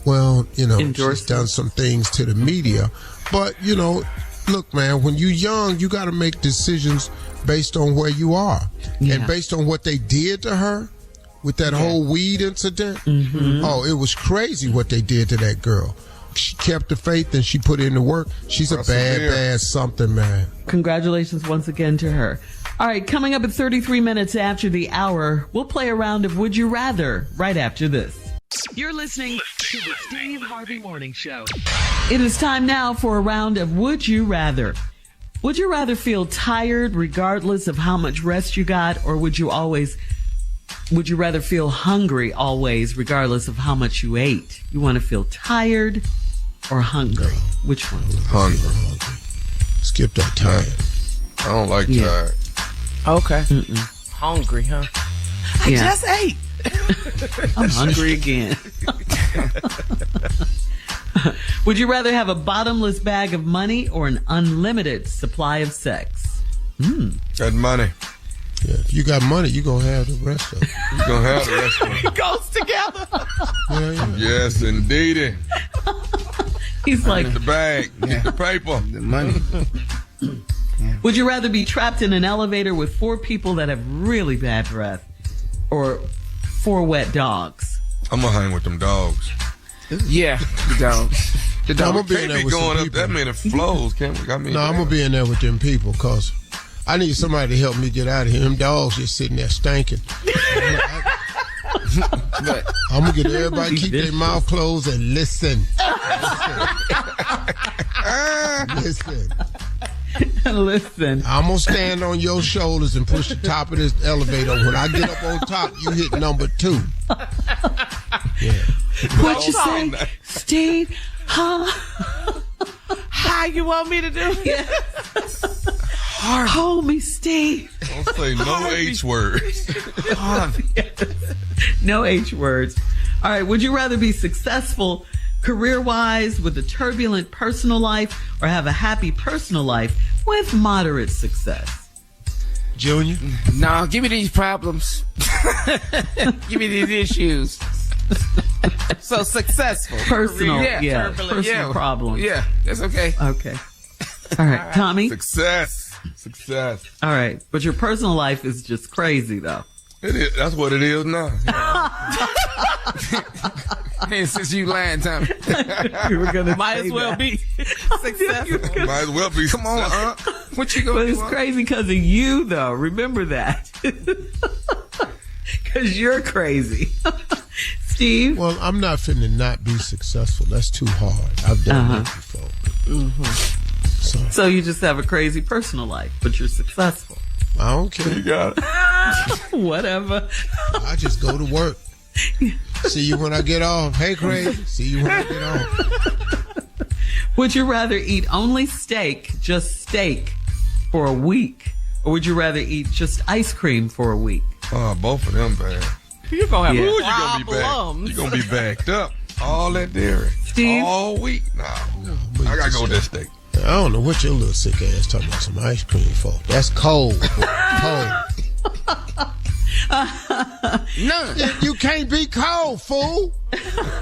[SPEAKER 3] Well, you know, she's done some things to the media, but you know, look, man, when you're young, you got to make decisions based on where you are and based on what they did to her. With that whole weed incident, oh, it was crazy what they did to that girl. She kept the faith and she put in the work. She's a bad something, man.
[SPEAKER 6] Congratulations once again to her. All right, coming up at 33 minutes after the hour, we'll play a round of Would You Rather right after this.
[SPEAKER 1] You're listening to the Steve Harvey Morning Show.
[SPEAKER 6] It is time now for a round of Would You Rather. Would you rather feel tired regardless of how much rest you got, or would you rather feel hungry always, regardless of how much you ate? You want to feel tired or hungry? Which one?
[SPEAKER 5] Hungry.
[SPEAKER 3] Skip that tired.
[SPEAKER 5] I don't like tired.
[SPEAKER 9] Okay. Hungry, huh? I just ate.
[SPEAKER 6] I'm hungry again. Would you rather have a bottomless bag of money or an unlimited supply of sex?
[SPEAKER 5] That money.
[SPEAKER 3] Yeah, if you got money, you're going to have the rest of it.
[SPEAKER 5] You're going to have the rest of it.
[SPEAKER 9] It goes together.
[SPEAKER 5] Yes, indeedy.
[SPEAKER 6] He's like,
[SPEAKER 5] the bag, the paper,
[SPEAKER 4] the money.
[SPEAKER 6] Would you rather be trapped in an elevator with 4 people that have really bad breath or 4 wet dogs?
[SPEAKER 5] I'm going to hang with them dogs.
[SPEAKER 4] Yeah, the dogs. The
[SPEAKER 3] I'm
[SPEAKER 4] dogs.
[SPEAKER 3] going to be in there with
[SPEAKER 5] going
[SPEAKER 3] some
[SPEAKER 5] up that
[SPEAKER 3] people.
[SPEAKER 5] many flows, can't we? I mean,
[SPEAKER 3] No, I'm going to be in there with them people because I need somebody to help me get out of here. Them dogs just sitting there stinking. I'm going to get everybody keep their mouth closed and listen. Listen.
[SPEAKER 6] Listen.
[SPEAKER 3] I'm going to stand on your shoulders and push the top of this elevator. When I get up on top, you hit number 2. Yeah.
[SPEAKER 6] What you say, Steve? Huh?
[SPEAKER 9] How you want me to do it?
[SPEAKER 6] Hold me, Steve.
[SPEAKER 5] Don't say no H words.
[SPEAKER 6] No H words. All right. Would you rather be successful career-wise with a turbulent personal life, or have a happy personal life with moderate success?
[SPEAKER 3] Junior?
[SPEAKER 4] No, give me these problems. Give me these issues.
[SPEAKER 9] So successful.
[SPEAKER 6] Personal,
[SPEAKER 4] Yeah,
[SPEAKER 6] personal problems.
[SPEAKER 4] Yeah, that's okay.
[SPEAKER 6] Okay. All right, Tommy.
[SPEAKER 5] Success. Success.
[SPEAKER 6] All right. But your personal life is just crazy, though.
[SPEAKER 5] It is. That's what it is now.
[SPEAKER 4] And since you lying, Tommy,
[SPEAKER 6] You were gonna
[SPEAKER 9] Might as well be successful.
[SPEAKER 5] Might as well be.
[SPEAKER 4] come on, what you gonna
[SPEAKER 6] But
[SPEAKER 4] do?
[SPEAKER 6] it's crazy because of you, though. Remember that. Because you're crazy. Steve?
[SPEAKER 3] Well, I'm not finna not be successful. That's too hard. I've done that before.
[SPEAKER 6] So you just have a crazy personal life, but you're successful.
[SPEAKER 3] I don't care.
[SPEAKER 5] You got it.
[SPEAKER 6] Whatever.
[SPEAKER 3] I just go to work. See you when I get off. Hey, crazy. See you when I get off.
[SPEAKER 6] Would you rather eat only steak, just steak, for a week? Or would you rather eat just ice cream for a week?
[SPEAKER 5] Oh, both of them bad.
[SPEAKER 9] You're going to have
[SPEAKER 5] You're gonna be back.
[SPEAKER 9] problems.
[SPEAKER 5] You're gonna be backed up. All that dairy.
[SPEAKER 6] Steve?
[SPEAKER 5] All week. No. I gotta go with that steak.
[SPEAKER 3] I don't know what your little sick ass talking about some ice cream for. That's cold. Cold.
[SPEAKER 4] None.
[SPEAKER 3] You can't be cold, fool.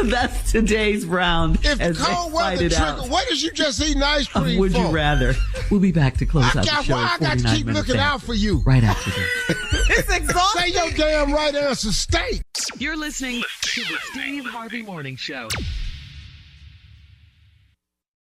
[SPEAKER 6] That's today's round.
[SPEAKER 3] If
[SPEAKER 6] as
[SPEAKER 3] cold
[SPEAKER 6] they
[SPEAKER 3] weather
[SPEAKER 6] fight it
[SPEAKER 3] trigger,
[SPEAKER 6] out.
[SPEAKER 3] what is you just eating ice cream
[SPEAKER 6] Would
[SPEAKER 3] for?
[SPEAKER 6] you rather? We'll be back to close out the show.
[SPEAKER 3] Why I got to
[SPEAKER 6] 49
[SPEAKER 3] keep
[SPEAKER 6] minutes
[SPEAKER 3] looking
[SPEAKER 6] after.
[SPEAKER 3] out for you?
[SPEAKER 6] Right after this.
[SPEAKER 9] It's exhausting.
[SPEAKER 3] Say your damn right answer, steak.
[SPEAKER 1] You're listening to the Steve Harvey Morning Show.